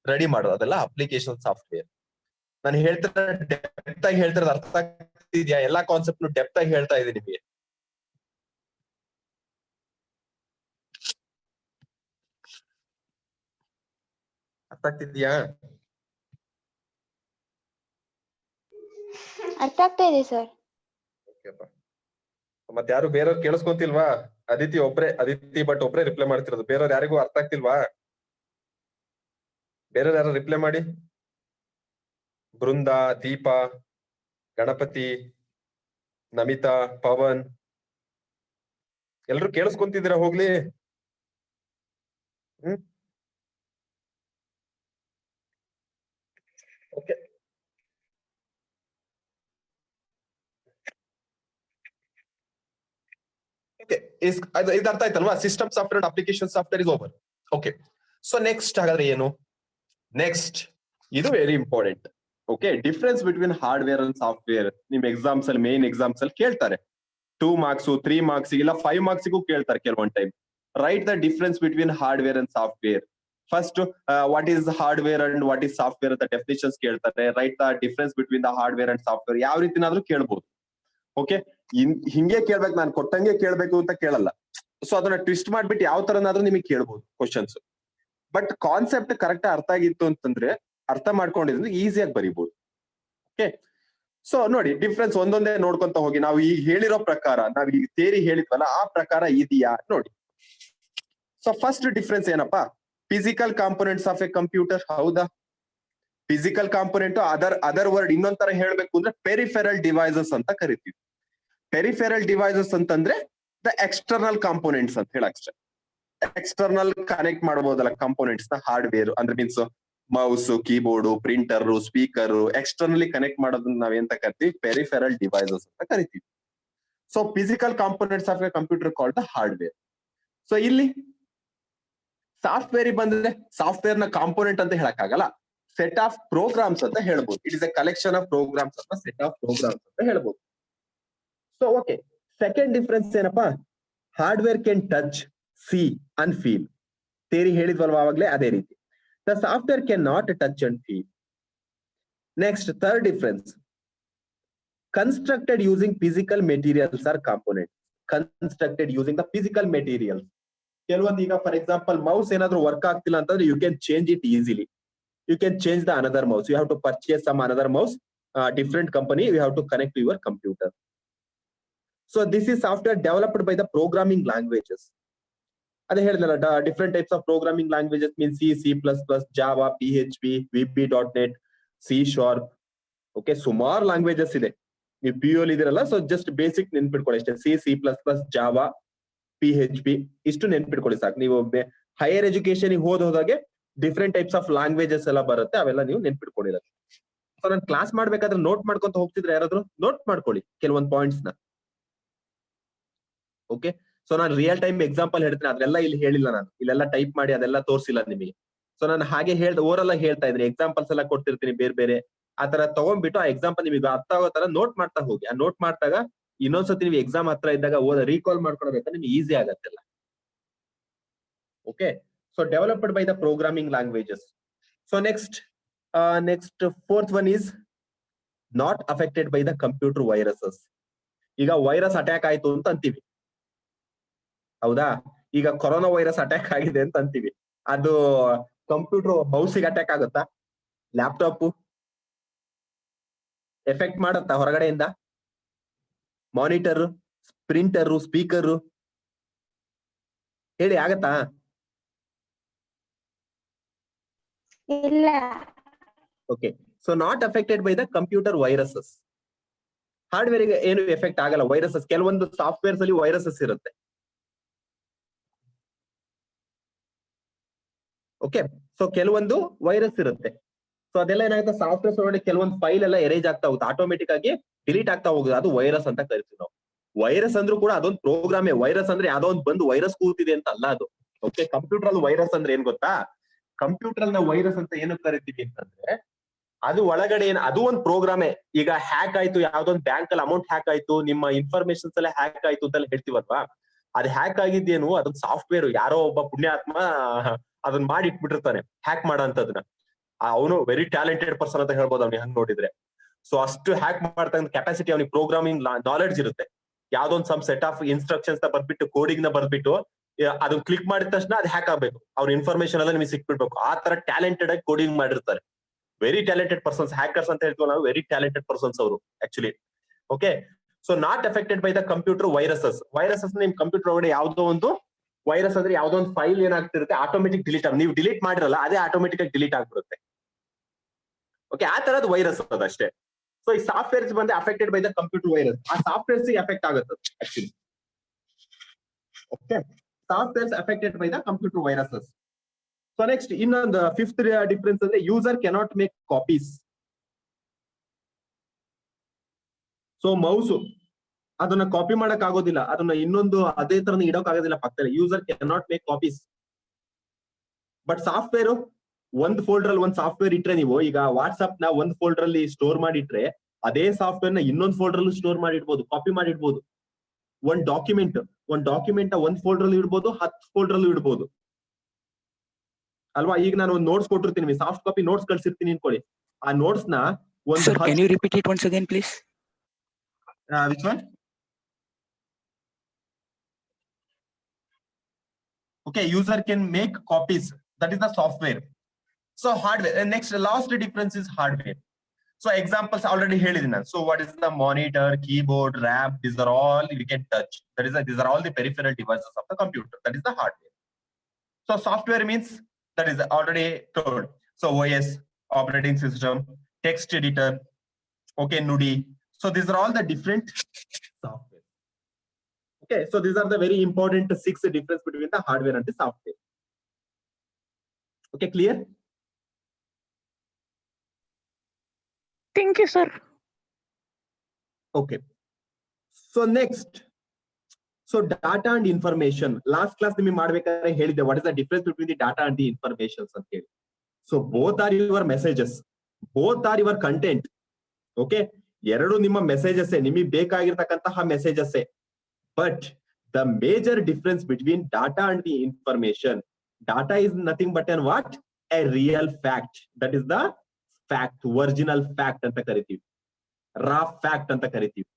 ರೆಡಿ ಮಾಡೋದು. ಅದೆಲ್ಲ ಅಪ್ಲಿಕೇಶನ್ ಸಾಫ್ಟ್ವೇರ್. ನಾನು ಡೆಪ್ತ್ ಆಗಿ ಹೇಳ್ತಿರೋದು ಅರ್ಥ ಆಗ್ತಿದ್ಯಾ? ಎಲ್ಲಾ ಕಾನ್ಸೆಪ್ಟ್ ಡೆಪ್ತ್ ಆಗಿ ಹೇಳ್ತಾ ಇದ್ದೀನಿ ನಿಮಗೆ. ಅರ್ಥ ಆಗ್ತಿದ್ಯಾ? ಅರ್ಥ ಆಗ್ತಾ ಇದೆ ಸರ್. ಮತ್ತೆ ಯಾರು ಬೇರೆಯವ್ರು ಕೇಳಿಸ್ಕೊಂತಿಲ್ವಾ? ಅದಿತಿ ಬಟ್ ಒಬ್ರೆ ರಿಪ್ಲೈ ಮಾಡ್ತಿರೋದು. ಬೇರೆಯವ್ರು ಯಾರಿಗೂ ಅರ್ಥ ಆಗ್ತಿಲ್ವಾ? ಬೇರೆಯವ್ರು ಯಾರು ರಿಪ್ಲೈ ಮಾಡಿ. ಬೃಂದಾ, ದೀಪಾ, ಗಣಪತಿ, ನಮಿತಾ, ಪವನ್, ಎಲ್ರು ಕೇಳಿಸ್ಕೊಂತಿದ್ದೀರಾ? ಹೋಗ್ಲಿ. ಓಕೆ, ಇದು ಅರ್ಥ ಆಯ್ತಲ್ವಾ? System software and application software is over. Okay, so next ಹಾಗಾದ್ರೆ ಏನು? ನೆಕ್ಸ್ಟ್ ಇದು very important. Okay, difference between hardware and software ನಿಮ್ ಎಕ್ಸಾಮ್ಸ್ ಅಲ್ಲಿ, ಮೇನ್ ಎಕ್ಸಾಮ್ಸ್ ಅಲ್ಲಿ ಕೇಳ್ತಾರೆ. 2 marks 3 marks ಇಲ್ಲ 5 marks ಕೇಳ್ತಾರೆ ಕೆಲವೊಂದ್ time. Right the difference between hardware and software. First what is hardware and what is software ಅಂತ definitions ಕೇಳ್ತಾರೆ. Right the difference between the hardware and software. ಯಾವ ರೀತಿನಾದ್ರೂ ಕೇಳ್ಬೋದು. ಓಕೆ, ಹಿಂಗೆ ಕೇಳ್ಬೇಕು, ನಾನು ಕೊಟ್ಟಂಗೆ ಕೇಳ್ಬೇಕು ಅಂತ ಕೇಳಲ್ಲ. ಸೊ ಅದನ್ನ ಟ್ವಿಸ್ಟ್ ಮಾಡ್ಬಿಟ್ಟು ಯಾವ ತರನಾದ್ರೂ ನಿಮಗೆ ಕೇಳ್ಬೋದು ಕ್ವಶನ್ಸ್. ಬಟ್ ಕಾನ್ಸೆಪ್ಟ್ ಕರೆಕ್ಟ್ ಅರ್ಥ ಆಗಿತ್ತು ಅಂತಂದ್ರೆ, ಅರ್ಥ ಮಾಡ್ಕೊಂಡಿದ್ರೆ ಈಸಿಯಾಗಿ ಬರೀಬಹುದು. ಓಕೆ, ಸೊ ನೋಡಿ ಡಿಫ್ರೆನ್ಸ್ ಒಂದೊಂದೇ ನೋಡ್ಕೊಂತ ಹೋಗಿ. ನಾವು ಈಗ ಹೇಳಿರೋ ಪ್ರಕಾರ, ನಾವ್ ಈಗ ಥಿಯರಿ ಹೇಳಿದ್ವಲ್ಲ ಆ ಪ್ರಕಾರ ಇದೆಯಾ ನೋಡಿ. ಸೊ ಫಸ್ಟ್ ಡಿಫ್ರೆನ್ಸ್ ಏನಪ್ಪಾ? Physical components of a computer. ಹೌದಾ? ಫಿಸಿಕಲ್ ಕಾಂಪೊನೆಂಟ್ ಅದರ್ ವರ್ಡ್ ಇನ್ನೊಂದ್ ತರ ಹೇಳ್ಬೇಕು ಅಂದ್ರೆ ಪೆರಿಫೆರಲ್ ಡಿವೈಸಸ್ ಅಂತ ಕರಿತೀವಿ. ಪೆರಿಫೆರಲ್ ಡಿವೈಸಸ್ ಅಂತಂದ್ರೆ ದ ಎಕ್ಸ್ಟರ್ನಲ್ ಕಾಂಪೊನೆಂಟ್ಸ್ ಅಂತ ಹೇಳಕ್. ಎಕ್ಸ್ಟರ್ನಲ್ ಕನೆಕ್ಟ್ ಮಾಡಬಹುದಲ್ಲ ಕಾಂಪೊನೆಂಟ್ಸ್ ನ, ಹಾರ್ಡ್ವೇರ್ ಅಂದ್ರೆ means mouse, keyboard, printer, speaker, externally connect ಮಾಡೋದನ್ನ ನಾವೇಂತ ಕರಿತೀವಿ? ಪೆರಿಫೆರಲ್ ಡಿವೈಸಸ್ ಅಂತ ಕರಿತೀವಿ. So physical components of a computer called the hardware. So ಇಲ್ಲಿ ಸಾಫ್ಟ್ವೇರ್ ಬಂದ್ರೆ ಸಾಫ್ಟ್ವೇರ್ ನ ಕಾಂಪೊನೆಂಟ್ ಅಂತ ಹೇಳಕ್ಕಾಗಲ್ಲ, ಸೆಟ್ ಆಫ್ ಪ್ರೋಗ್ರಾಮ್ಸ್ ಅಂತ ಹೇಳ್ಬೋದು. It is a collection of programs ಅಥವಾ ಸೆಟ್ ಆಫ್ ಪ್ರೋಗ್ರಾಮ್ಸ್ ಅಂತ ಹೇಳ್ಬೋದು. ಸೊ ಓಕೆ, ಸೆಕೆಂಡ್ ಡಿಫ್ರೆನ್ಸ್ ಏನಪ್ಪಾ? Hardware can touch, see and feel. Theory ಹೇಳಿದ್ವಲ್ವಾ ಅವಾಗ್ಲೇ, ಅದೇ ರೀತಿ. The software cannot touch and feel. Next, third difference. Constructed using physical materials or components. Constructed using the physical materials. ಕೆಲವೊಂದು ಈಗ for example mouse ಏನಾದ್ರೂ work ಆಗ್ತಿಲ್ಲ ಅಂತಂದ್ರೆ you can change it easily. You can change the another mouse. You have to purchase some another mouse, different company. You have to connect to your computer. So this is software developed by the programming languages. ಅದೇ ಹೇಳಿದ್ನಲ್ಲ, different types of programming languages means C++, Java, PHP, VB.NET, C#. Okay, ಸುಮಾರು languages ಇದೆ. ನೀವು PU ಇದಿರಲ್ಲ, ಸೊ just basic ನೆನ್ಪಿಟ್ಕೊಳ್ಳಿ ಅಷ್ಟೇ. C++, Java, PHP ಇಷ್ಟು ನೆನ್ಪಿಟ್ಕೊಳ್ಳಿ ಸಾಕು. ನೀವು ಹೈಯರ್ ಎಜುಕೇಶನ್ ಹೋದಾಗೆ ಡಿಫ್ರೆಂಟ್ ಟೈಪ್ಸ್ ಆಫ್ ಲ್ಯಾಂಗ್ವೇಜಸ್ ಎಲ್ಲ ಬರುತ್ತೆ, ಅವೆಲ್ಲ ನೀವು ನೆನ್ಪಿಟ್ಕೊಂಡಿರೋದು. ಸೊ ನಾನು ಕ್ಲಾಸ್ ಮಾಡ್ಬೇಕಾದ್ರೆ ನೋಟ್ ಮಾಡ್ಕೊಂತ ಹೋಗ್ತಿದ್ರೆ ಯಾರಾದ್ರೂ ನೋಟ್ ಮಾಡ್ಕೊಳ್ಳಿ ಕೆಲವೊಂದು ಪಾಯಿಂಟ್ಸ್ ನ. ಓಕೆ, ಸೊ ನಾನು ರಿಯಲ್ ಟೈಮ್ ಎಕ್ಸಾಂಪಲ್ ಹೇಳ್ತೀನಿ, ಅದೆಲ್ಲ ಇಲ್ಲಿ ಹೇಳಿಲ್ಲ ನಾನು. ಇಲ್ಲೆಲ್ಲ ಟೈಪ್ ಮಾಡಿ ಅದೆಲ್ಲ ತೋರಿಸಿಲ್ಲ ನಿಮಗೆ. ಸೊ ನಾನು ಹಾಗೆ ಓರಲ್ಲ ಹೇಳ್ತಾ ಇದ್ದೀನಿ, ಎಕ್ಸಾಂಪಲ್ಸ್ ಎಲ್ಲ ಕೊಡ್ತಿರ್ತೀನಿ ಬೇರೆ ಬೇರೆ. ಆ ತರ ತಗೊಂಡ್ಬಿಟ್ಟು ಆ ಎಕ್ಸಾಂಪಲ್ ನಿಮಗೆ ಅರ್ಥ ಆಗೋ ತರ ನೋಟ್ ಮಾಡ್ತಾ ಹೋಗಿ. ಆ ನೋಟ್ ಮಾಡ್ತಾಗ ಇನ್ನೊಂದ್ಸತಿ ನೀವು ಎಕ್ಸಾಮ್ ಹತ್ರ ಇದ್ದಾಗ ರೀಕಾಲ್ ಮಾಡ್ಕೊಳ್ಬೇಕಾದ್ರೆ ನಿಮ್ಗೆ ಈಸಿ ಆಗತ್ತೆಲ್ಲ. Okay, so developed by the programming languages. So next fourth one is not affected by the computer viruses. ಈಗ ವೈರಸ್ ಅಟ್ಯಾಕ್ ಆಯ್ತು ಅಂತ ಅಂತೀವಿ, ಹೌದಾ? ಈಗ ಕೊರೋನಾ ವೈರಸ್ ಅಟ್ಯಾಕ್ ಆಗಿದೆ ಅಂತ ಅಂತೀವಿ. ಅದು ಕಂಪ್ಯೂಟರ್ ಮೌಸಿಗೆ ಅಟ್ಯಾಕ್ ಆಗುತ್ತಾ? ಲ್ಯಾಪ್ಟಾಪ್ ಎಫೆಕ್ಟ್ ಮಾಡತ್ತಾ ಹೊರಗಡೆಯಿಂದ? ಮಾನಿಟರ್, ಪ್ರಿಂಟರ್, ಸ್ಪೀಕರ್ ಹೇಳಿ ಆಗತ್ತಾ? ಇಲ್ಲ. Okay, so not affected by the computer viruses. Hardware ಗೆ ಏನು ಎಫೆಕ್ಟ್ ಆಗಲ್ಲ ವೈರಸಸ್. ಕೆಲವೊಂದು ಸಾಫ್ಟ್ವೇರ್ಸ್ ಅಲ್ಲಿ ವೈರಸಸ್ ಇರುತ್ತೆ. ಓಕೆ, ಸೊ ಕೆಲವೊಂದು ವೈರಸ್ ಇರುತ್ತೆ. ಸೊ ಅದೆಲ್ಲ ಏನಾಗುತ್ತೆ, ಸಾಫ್ಟ್ವೇರ್ಸ್ ಒಳಗಡೆ ಕೆಲವೊಂದು ಫೈಲ್ ಎಲ್ಲ ಎರೇಂಜ್ ಆಗ್ತಾ ಹೋಗುತ್ತೆ, ಆಟೋಮೆಟಿಕ್ ಆಗಿ ಡಿಲೀಟ್ ಆಗ್ತಾ ಹೋಗುತ್ತೆ. ಅದು ವೈರಸ್ ಅಂತ ಕರಿತೀವಿ ನಾವು. ವೈರಸ್ ಅಂದ್ರೂ ಕೂಡ ಅದೊಂದು ಪ್ರೋಗ್ರಾಮೇ. ವೈರಸ್ ಅಂದ್ರೆ ಯಾವ್ದೋ ಒಂದು ಬಂದು ವೈರಸ್ ಕೂತಿದೆ ಅಂತ ಅಲ್ಲ ಅದು. ಓಕೆ, ಕಂಪ್ಯೂಟರ್ ಅಲ್ಲಿ ವೈರಸ್ ಅಂದ್ರೆ ಏನ್ ಗೊತ್ತಾ? ಕಂಪ್ಯೂಟರ್ ನ ವೈರಸ್ ಅಂತ ಏನು ಕರಿತೀವಿ ಅಂತಂದ್ರೆ, ಅದು ಒಳಗಡೆ ಅದು ಒಂದು ಪ್ರೋಗ್ರಾಮೇ. ಈಗ ಹ್ಯಾಕ್ ಆಯ್ತು, ಯಾವ್ದೊಂದು ಬ್ಯಾಂಕ್ ಅಲ್ಲಿ ಅಮೌಂಟ್ ಹ್ಯಾಕ್ ಆಯ್ತು, ನಿಮ್ಮ ಇನ್ಫಾರ್ಮೇಶನ್ಸ್ ಎಲ್ಲ ಹ್ಯಾಕ್ ಆಯ್ತು ಅಂತ ಹೇಳ್ತೀವಲ್ವಾ, ಅದು ಹ್ಯಾಕ್ ಆಗಿದ್ದೇನು ಅದೊಂದು ಸಾಫ್ಟ್ವೇರ್. ಯಾರೋ ಒಬ್ಬ ಪುಣ್ಯಾತ್ಮ ಅದನ್ನ ಮಾಡಿ ಇಟ್ಬಿಟ್ಟಿರ್ತಾನೆ ಹ್ಯಾಕ್ ಮಾಡೋ ಅಂತದನ್ನ. ಅವನು ವೆರಿ ಟ್ಯಾಲೆಂಟೆಡ್ ಪರ್ಸನ್ ಅಂತ ಹೇಳ್ಬೋದು ಅವ್ನಿಗೆ ಹಂಗ್ ನೋಡಿದ್ರೆ. ಸೊ ಅಷ್ಟು ಹ್ಯಾಕ್ ಮಾಡ್ತಾ ಕೆಪಾಸಿಟಿ ಅವನಿಗೆ, ಪ್ರೋಗ್ರಾಮಿಂಗ್ ನಾಲೆಡ್ಜ್ ಇರುತ್ತೆ. ಯಾವ್ದೊಂದ್ ಸಮ್ ಸೆಟ್ ಆಫ್ ಇನ್ಸ್ಟ್ರಕ್ಷನ್ಸ್ ನ ಬರ್ಬಿಟ್ಟು, ಕೋಡಿಂಗ್ ನ ಬರ್ಬಿಟ್ಟು ಅದನ್ನ ಕ್ಲಿಕ್ ಮಾಡಿದ ತಕ್ಷಣ ಅದು ಹ್ಯಾಕ್ ಆಗ್ಬೇಕು, ಅವ್ರ ಇನ್ಫಾರ್ಮೇಶನ್ ಎಲ್ಲ ನಿಮಗೆ ಸಿಕ್ಬಿಡ್ಬೇಕು. ಆ ತರ ಟ್ಯಾಲೆಂಟೆಡ್ ಆಗಿ ಕೋಡಿಂಗ್ ಮಾಡಿರ್ತಾರೆ. ವೆರಿ ಟ್ಯಾಲೆಂಟೆಡ್ ಪರ್ಸನ್ಸ್, ಹ್ಯಾಕರ್ಸ್ ಅಂತ ಹೇಳ್ತೀವಿ ನಾವು. ವೆರಿ ಟ್ಯಾಲೆಂಟೆಡ್ ಪರ್ಸನ್ಸ್ ಅವರು actually. Okay, so not affected by the computer viruses. Viruses ನಿಮ್ ಕಂಪ್ಯೂಟರ್ ಒಳಗಡೆ ಯಾವ್ದೋ ಒಂದು ವೈರಸ್ ಅಂದ್ರೆ ಯಾವ್ದೋ ಒಂದು ಫೈಲ್ ಏನಾಗ್ತಿರುತ್ತೆ, ಆಟೋಮೆಟಿಕ್ ಡಿಲೀಟ್ ಆಗ, ನೀವು ಡಿಲೀಟ್ ಮಾಡಿರಲ್ಲ ಅದೇ ಆಟೋಮೆಟಿಕ್ ಆಗಿ ಡಿಲೀಟ್ ಆಗ್ಬಿಡುತ್ತೆ. ಓಕೆ, ಆ ತರದ್ ವೈರಸ್ ಅದಷ್ಟೇ. ಸೊ ಈ ಸಾಫ್ಟ್ವೇರ್ಸ್ ಬಂದ್ರೆ affected by the computer virus, ಆ ಸಾಫ್ಟ್ವೇರ್ಸ್ ಎಫೆಕ್ಟ್ ಆಗುತ್ತೆ actually. Okay, softwares affected by the computer viruses. So next ಇನ್ನೊಂದು ಫಿಫ್ತ್ ಡಿಫರೆನ್ಸ್ ಅಂದ್ರೆ user cannot make copies. So mouse ಅದನ್ನ ಕಾಪಿ ಮಾಡಕ್ ಆಗೋದಿಲ್ಲ, ಅದನ್ನ ಇನ್ನೊಂದು ಅದೇ ತರ ಇಡೋಕ್ ಆಗೋದಿಲ್ಲ ಪಕ್ಕದಲ್ಲಿ. User can not make copies. But software ಒಂದ್ ಫೋಲ್ಡರ್ ಅಲ್ಲಿ ಒಂದ್ ಸಾಫ್ಟ್ವೇರ್ ಇಟ್ರೆ, ನೀವು ಈಗ ವಾಟ್ಸ್ಆಪ್ ನ ಒಂದ್ ಫೋಲ್ಡರ್ ಅಲ್ಲಿ ಸ್ಟೋರ್ ಮಾಡಿಟ್ರೆ ಅದೇ ಸಾಫ್ಟ್ವೇರ್ ನ ಇನ್ನೊಂದ್ ಫೋಲ್ಡರ್ ಅಲ್ಲಿ ಸ್ಟೋರ್ ಮಾಡಿಡ್ಬೋದು, ಕಾಪಿ ಮಾಡಿಡ್ಬೋದು. ಒಂದ್ ಡಾಕ್ಯುಮೆಂಟ್ ಒಂದ್ ಫೋಲ್ಡರ್ ಅಲ್ಲಿ ಇಡ್ಬೋದು, 10 ಫೋಲ್ಡರ್ ಅಲ್ಲಿ ಇಡ್ಬೋದು ಅಲ್ವಾ. ಈಗ ನಾನು ಒಂದು ನೋಟ್ಸ್ ಕೊಟ್ಟಿರ್ತೀನಿ, ಸಾಫ್ಟ್ ಕಾಪಿ ನೋಟ್ಸ್ ಕಳ್ಸಿರ್ತೀನಿ ಅನ್ಕೊಳ್ಳಿ. ಆ ನೋಟ್ಸ್ ನ ಒಂದು Sir, can you repeat it once again, please? which one? Okay, user can make copies. That is the software. So hardware. And next, last difference is hardware. So examples already ಹೇಳಿದೀನಿ ನಾನು. So what is the monitor, keyboard, RAM? These are all you can touch. These are all the peripheral devices of the computer. That is the hardware. So software means, that is already told. So OS, operating system, text editor, okay, NUDI. So these are all the different software. Okay, so these are the very important 6 difference between the hardware and the software. Okay, clear? Thank you, sir. Okay. So next, so data and information. Last class ನಿಮಗೆ ಮಾಡಬೇಕಾದ್ರೆ ಹೇಳಿದೆ what is the difference between the data and the information ಅಂತ ಹೇಳಿ. So both are your messages, both are your content. Okay, ಎರಡು ನಿಮ್ಮ messages, ನಿಮಗೆ ಬೇಕಾಗಿರ್ತಕ್ಕಂತಹ messages. But the major difference between data and the information, data is nothing but an what? A real fact. That is the fact, original fact ಅಂತ ಕರಿತೀವಿ, raw fact ಅಂತ ಕರಿತೀವಿ.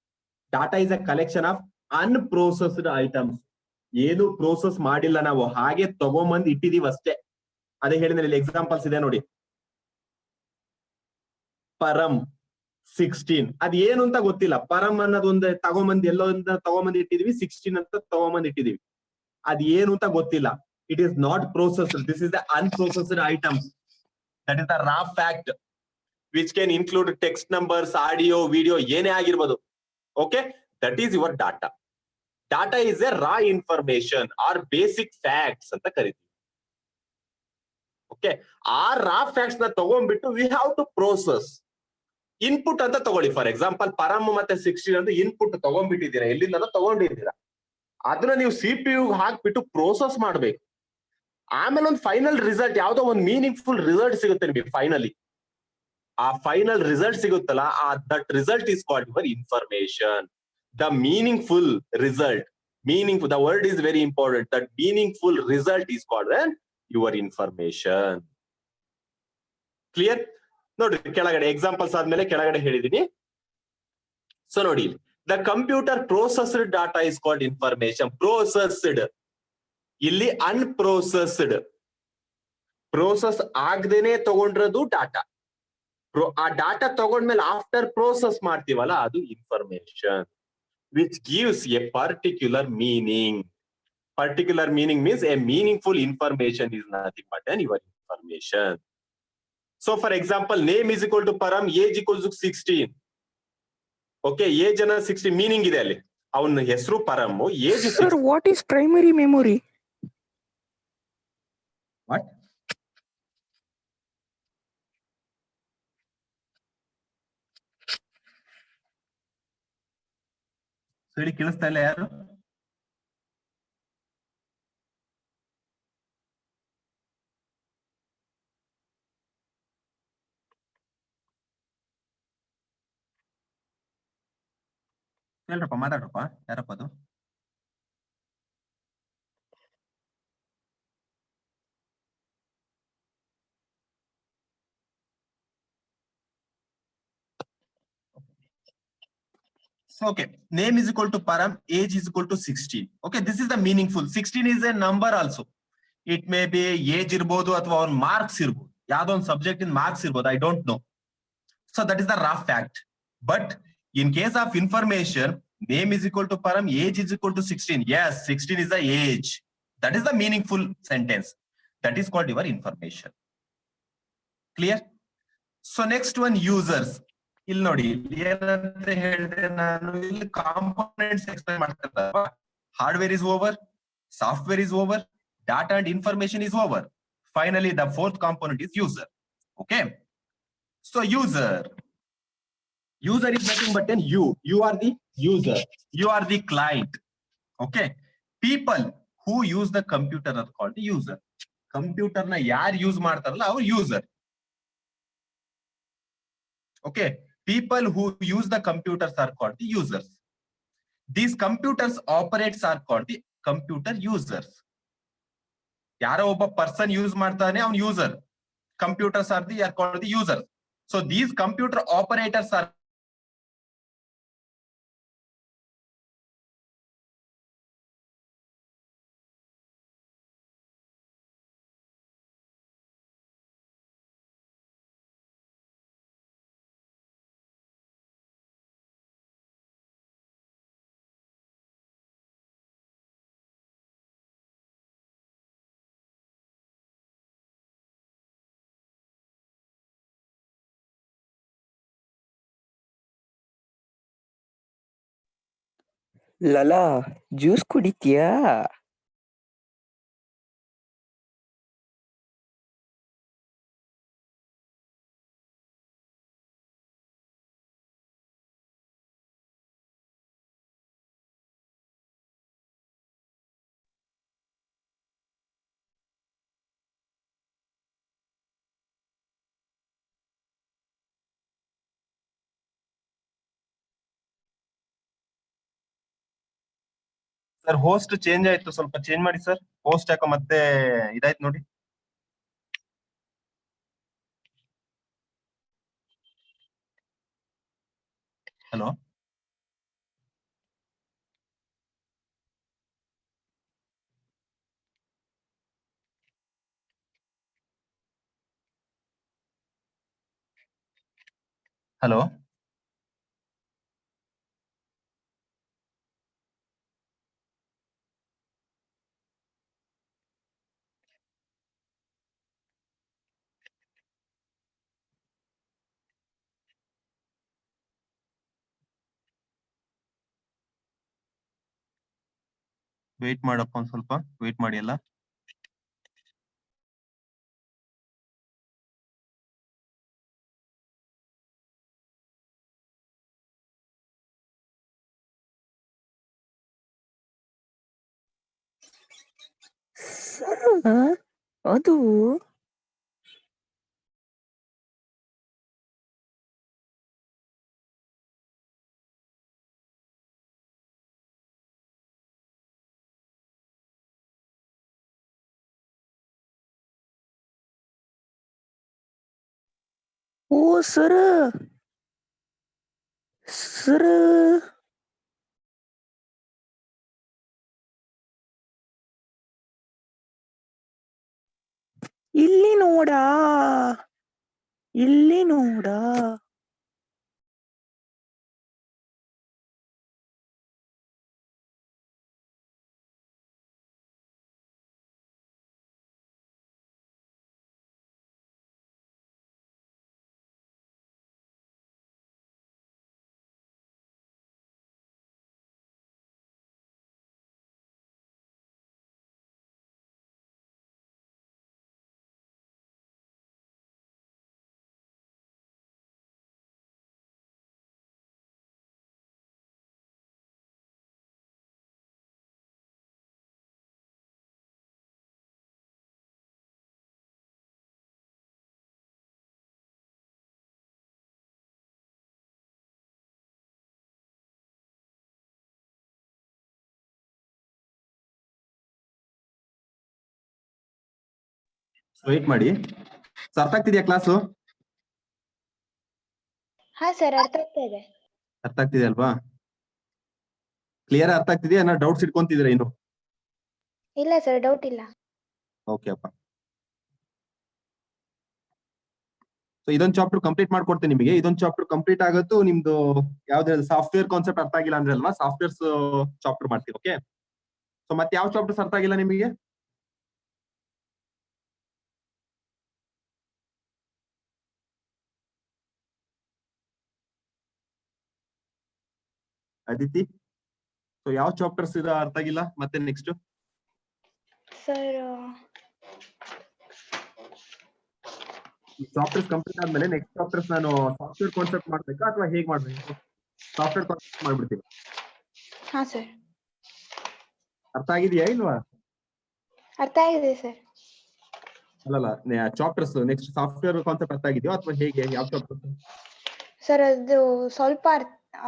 Data is a collection of unprocessed items. ಏನು process ಮಾಡಿಲ್ಲ, ನಾವು ಹಾಗೆ ತಗೊಂಬಂದು ಇಟ್ಟಿದೀವಿ ಅಷ್ಟೇ. ಅದೇ ಹೇಳಿದ್ರೆ ಎಕ್ಸಾಂಪಲ್ಸ್ ಇದೆ ನೋಡಿ. ಪರಂ 16 ಅದ್ ಏನು ಅಂತ ಗೊತ್ತಿಲ್ಲ. ಪರಂ ಅನ್ನೋದು ಒಂದು ತಗೊಂಬಂದ್ ಎಲ್ಲೋ ತಗೊಂಬಂದ್ ಇಟ್ಟಿದೀವಿ, 16 ಅಂತ ತಗೊಂಬಂದ್ ಇಟ್ಟಿದೀವಿ, ಅದ್ ಏನು ಅಂತ ಗೊತ್ತಿಲ್ಲ. It is not processed. This is the unprocessed items. That is the raw fact, which can include text numbers, audio, video, ಏನೇ ಆಗಿರ್ಬೋದು. Okay, that is your data. Data is a raw information or basic facts ಅಂತ ಕರಿತೀವಿ. Okay, ಆ raw facts ನ ತಗೊಂಡ್ಬಿಟ್ಟು we have to process. Input ಅಂತ ತಗೊಳ್ಳಿ. For example Param ಮತ್ತೆ 16 ಅಂತ ಇನ್ಪುಟ್ ತಗೊಂಡ್ಬಿಟ್ಟಿದ್ದೀರಾ, ಎಲ್ಲಿಂದ ತಗೊಂಡಿದ್ದೀರಾ, ಅದನ್ನ ನೀವು CPU ಹಾಕ್ಬಿಟ್ಟು ಪ್ರೋಸೆಸ್ ಮಾಡ್ಬೇಕು. ಆಮೇಲೆ ಒಂದು ಫೈನಲ್ ರಿಸಲ್ಟ್, ಯಾವ್ದೋ ಒಂದು ಮೀನಿಂಗ್ಫುಲ್ ರಿಸಲ್ಟ್ ಸಿಗುತ್ತೆ ನಿಮಗೆ. ಫೈನಲಿ ಆ ಫೈನಲ್ ರಿಸಲ್ಟ್ ಸಿಗುತ್ತಲ್ಲ, that result is called your information. The meaningful result, meaningful, the word is very important. That meaningful result is called your information. Clear? ನೋಡಿ ಕೆಳಗಡೆ ಎಕ್ಸಾಂಪಲ್ಸ್ ಆದ್ಮೇಲೆ ಕೆಳಗಡೆ ಹೇಳಿದೀನಿ. ಸೊ ನೋಡಿ, the computer processed data is called information. Processed, ಇಲ್ಲಿ ಅನ್ಪ್ರೋಸೆಸ್ಡ್, process ಆಗದೇನೆ ತಗೊಂಡಿರೋದು data. ಆ data ತಗೊಂಡ್ಮೇಲೆ after process ಮಾಡ್ತೀವಲ್ಲ, ಅದು information, which gives a particular meaning. Particular meaning means a meaningful information is nothing but an your information. So for example, name is equal to Param, age equals to 16. Okay, age and 16 meaning ಇದೆ ಅಲ್ಲಿ. ಅವನ ಹೆಸರು Param, age. Sir, what is primary memory? What? ಹೇಳಿ, ಕೇಳಿಸ್ತಾ ಇಲ್ಲ ಯಾರು? ಹೇಳ್ರಪ್ಪ, ಮಾತಾಡ್ರಪ್ಪ, ಯಾರಪ್ಪ ಅದು? So, okay, name is equal to Param, age is equal to 16. Okay, this is the meaningful. 16 is a number also. It may be age irbodu ಅಥವಾ ಅವನ್ marks ಇರ್ಬೋದು, ಯಾವ್ದೋ ಒಂದು ಸಬ್ಜೆಕ್ಟ್ ಇನ್ ಮಾರ್ಕ್ಸ್ ಇರ್ಬೋದು, I don't know. So that is the rough fact. But in case of information, name is equal to Param, age is equal to 16. Yes, 16 is the age. That is the meaningful sentence. That is called your information. Clear? So next one, users. ಇಲ್ಲಿ ನೋಡಿ, ಏನಂತ ಹೇಳಿದೆ ನಾನು, ಇಲ್ಲಿ components explain ಮಾಡ್ತಾ ಇದ್ದಲ್ವಾ. Hardware is over, software is over, data and information is over. Finally the fourth component is user. Okay, so user User is nothing but an you. You are the user. You are the client. Okay. People who use the computer are called the user. Computer na yaar use ಮಾಡ್ತಾರಲ್ಲ ಅವ್ರು user. Okay. People who use the computers are called the users. These computers operates are called the computer users. ಯಾರೋ ಒಬ್ಬ person use ಮಾಡ್ತಾನೆ ಅವ್ನು user. Computers are called the users. So these computer operators are ಲಲಾ juice ಕುಡಿತೀಯಾ? Sir host change ಆಯ್ತು, ಸ್ವಲ್ಪ change ಮಾಡಿ sir. Host ಯಾಕೋ ಮತ್ತೆ ಇದಾಯ್ತು ನೋಡಿ. ಹಲೋ ಹಲೋ ವೇಟ್ ಮಾಡಪ್ಪ, ಒಂದ್ ಸ್ವಲ್ಪ ವೇಟ್ ಮಾಡಿ ಎಲ್ಲ. ಸರ್ ಅದು ಓ ಸರ್ ಸರ್ ಇಲ್ಲಿ ನೋಡಾ, ಇಲ್ಲಿ ನೋಡಾ. ವೇಟ್ ಮಾಡಿ. ಅರ್ಥ ಆಗ್ತಿದ್ಯಾ ಕ್ಲಾಸು? ಹಾ ಸರ್, ಅರ್ಥ ಆಗ್ತಾ ಇದೆ. ಅರ್ಥ ಆಗ್ತಿದೆ ಅಲ್ವಾ? ಕ್ಲಿಯರ್ ಅರ್ಥ ಆಗ್ತಿದ್ಯಾ? ಏನೋ ಡೌಟ್ಸ್ ಇಟ್ಕೊಂತಿದ್ದೀರಾ ಇನ್ನು? ಇಲ್ಲ ಸರ್, ಡೌಟ್ ಇಲ್ಲ. ಓಕೆ ಅಪ್ಪ. ಸೊ ಇದೊಂದು ಚಾಪ್ಟರ್ ಕಂಪ್ಲೀಟ್ ಮಾಡ್ಕೊಡ್ತೀನಿ ನಿಮಗೆ. ಇದೊಂದು ಚಾಪ್ಟರ್ ಕಂಪ್ಲೀಟ್ ಆಗತ್ತು ನಿಮ್ದು ಯಾವ್ದು ಸಾಫ್ಟ್ವೇರ್ ಕಾನ್ಸೆಪ್ಟ್ ಅರ್ಥ ಆಗಿಲ್ಲ ಅಂದ್ರೆ ಅಲ್ವಾ, ಸಾಫ್ಟ್ವೇರ್ಸ್ ಚಾಪ್ಟರ್ ಮಾಡ್ತೀವಿ. ಓಕೆ, ಸೊ ಮತ್ತೆ ಯಾವ ಚಾಪ್ಟರ್ಸ್ ಅರ್ಥ ಆಗಿಲ್ಲ ನಿಮಗೆ? ಅದಿತಿ, ಸೊ ಯಾವ ಚಾಪ್ಟರ್ಸ್ ಇದು ಅರ್ಥ ಆಗಿಲ್ಲ? ಮತ್ತೆ ನೆಕ್ಸ್ಟ್ ಸರ್ ಈ ಚಾಪ್ಟರ್ಸ್ ಕಂಪ್ಲೀಟ್ ಆದ್ಮೇಲೆ ನೆಕ್ಸ್ಟ್ ಚಾಪ್ಟರ್ಸ್ ನಾನು ಸಾಫ್ಟ್ವೇರ್ ಕಾನ್ಸೆಪ್ಟ್ ಮಾಡ್ಬೇಕಾ ಅಥವಾ ಹೇಗ್ ಮಾಡ್ಬೇಕು? ಸಾಫ್ಟ್ವೇರ್ ಕಾನ್ಸೆಪ್ಟ್ ಮಾಡ್ಬಿಡ್ತೀನಿ. ಹಾ ಸರ್, ಅರ್ಥ ಆಗಿದೆಯಾ ಇಲ್ವಾ? ಅರ್ಥ ಆಗಿದೆ ಸರ್. ಅಲ್ಲಲ್ಲ, ಚಾಪ್ಟರ್ಸ್ ನೆಕ್ಸ್ಟ್ ಸಾಫ್ಟ್ವೇರ್ ಕಾನ್ಸೆಪ್ಟ್ ಅರ್ಥ ಆಗಿದೆಯೋ ಅಥವಾ ಹೇಗೆ? ಯಾವ ಚಾಪ್ಟರ್? ಸರ್ ಅದು ಸ್ವಲ್ಪ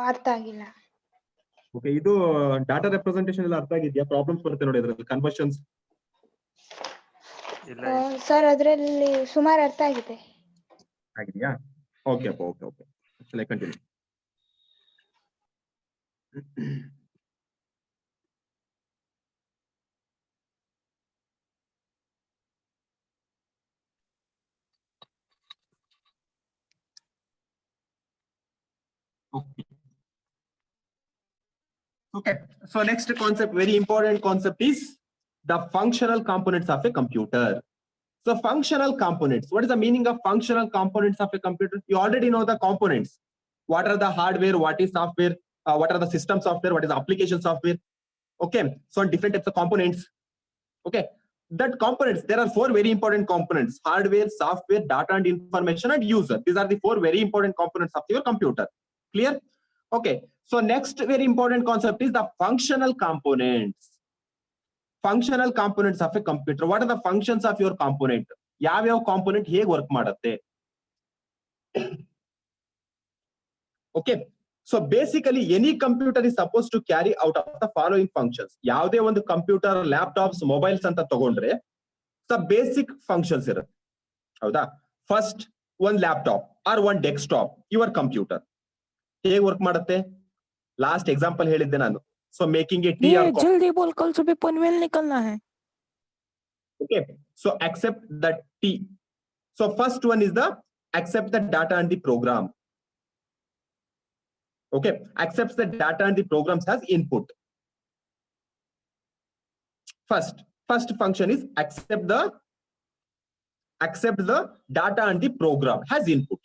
ಅರ್ಥ ಆಗಿಲ್ಲ. ಓಕೆ, ಇದು ಡಾಟಾ ರೆಪ್ರೆಸೆಂಟೇಷನ್ ಎಲ್ಲ ಅರ್ಥ ಆಗಿದೆಯಾ? ಪ್ರಾಬ್ಲಮ್ಸ್ ಬರುತ್ತೆ ನೋಡಿ ಅದರಲ್ಲಿ, ಕನ್ವರ್ಷನ್ಸ್. ಸರ್ ಅದರಲ್ಲಿ ಸುಮಾರು ಅರ್ಥ ಆಗಿದೆ. ಆಗಿದೆಯಾ? ಓಕೆ ಅಪ್ಪ, okay okay, continue. Okay, so next concept, very important concept, is the functional components of a computer. So functional components, what is the meaning of functional components of a computer? You already know the components. What are the hardware, what is software, what are the system software, what is the application software? Okay, so different types of components. Okay, that components, there are four very important components: hardware, software, data and information, and user. These are the four very important components of your computer. Clear? Okay, so next very important concept is the functional components. Functional components of a computer. What are the functions of your component? ಯಾವ component ಹೇಗೆ work ಮಾಡುತ್ತೆ? Okay, so basically any computer is supposed to carry out of the following functions. ಯಾವುದೇ ಒಂದು computer, laptops, mobiles ಅಂತ ತಗೊಂಡ್ರೆ basic functions ಇರುತ್ತೆ, ಹೌದಾ? First, ಒಂದು ಲ್ಯಾಪ್ಟಾಪ್ ಆರ್ ಒಂದು ಡೆಸ್ಕ್ಟಾಪ್, ಯುವರ್ ಕಂಪ್ಯೂಟರ್ ಹೇಗೆ ವರ್ಕ್ ಮಾಡುತ್ತೆ? ಲಾಸ್ಟ್ ಎಕ್ಸಾಂಪಲ್ ಹೇಳಿದ್ದೆ ನಾನು. ಸೊ ಮೇಕಿಂಗ್ ಎ ಟೀ ये ಆರ್ जल्दी बोल, कल सुबह पनवेल निकलना है. okay, so accept that tea. So first one is the accept the data and the program. Okay, accepts the data and the programs as input. First function is accept the data and the program has input.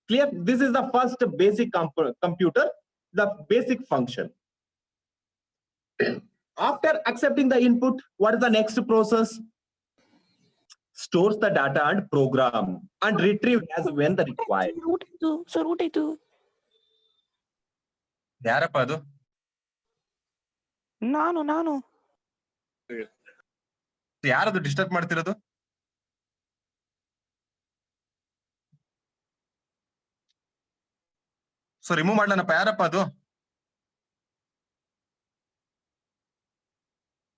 Clear? This is the first basic computer, the basic function. After accepting the input, what is the next process? Stores the data and program and retrieve as when the required. Sir ಊಟಾಯ್ತು. ಯಾರಪ್ಪ ಅದು? ನಾನು ಯಾರದು disturb ಮಾಡ್ತಿರೋದು? So remove ಮಾಡ್ಲನಪ್ಪ, ಯಾರಪ್ಪ ಅದು?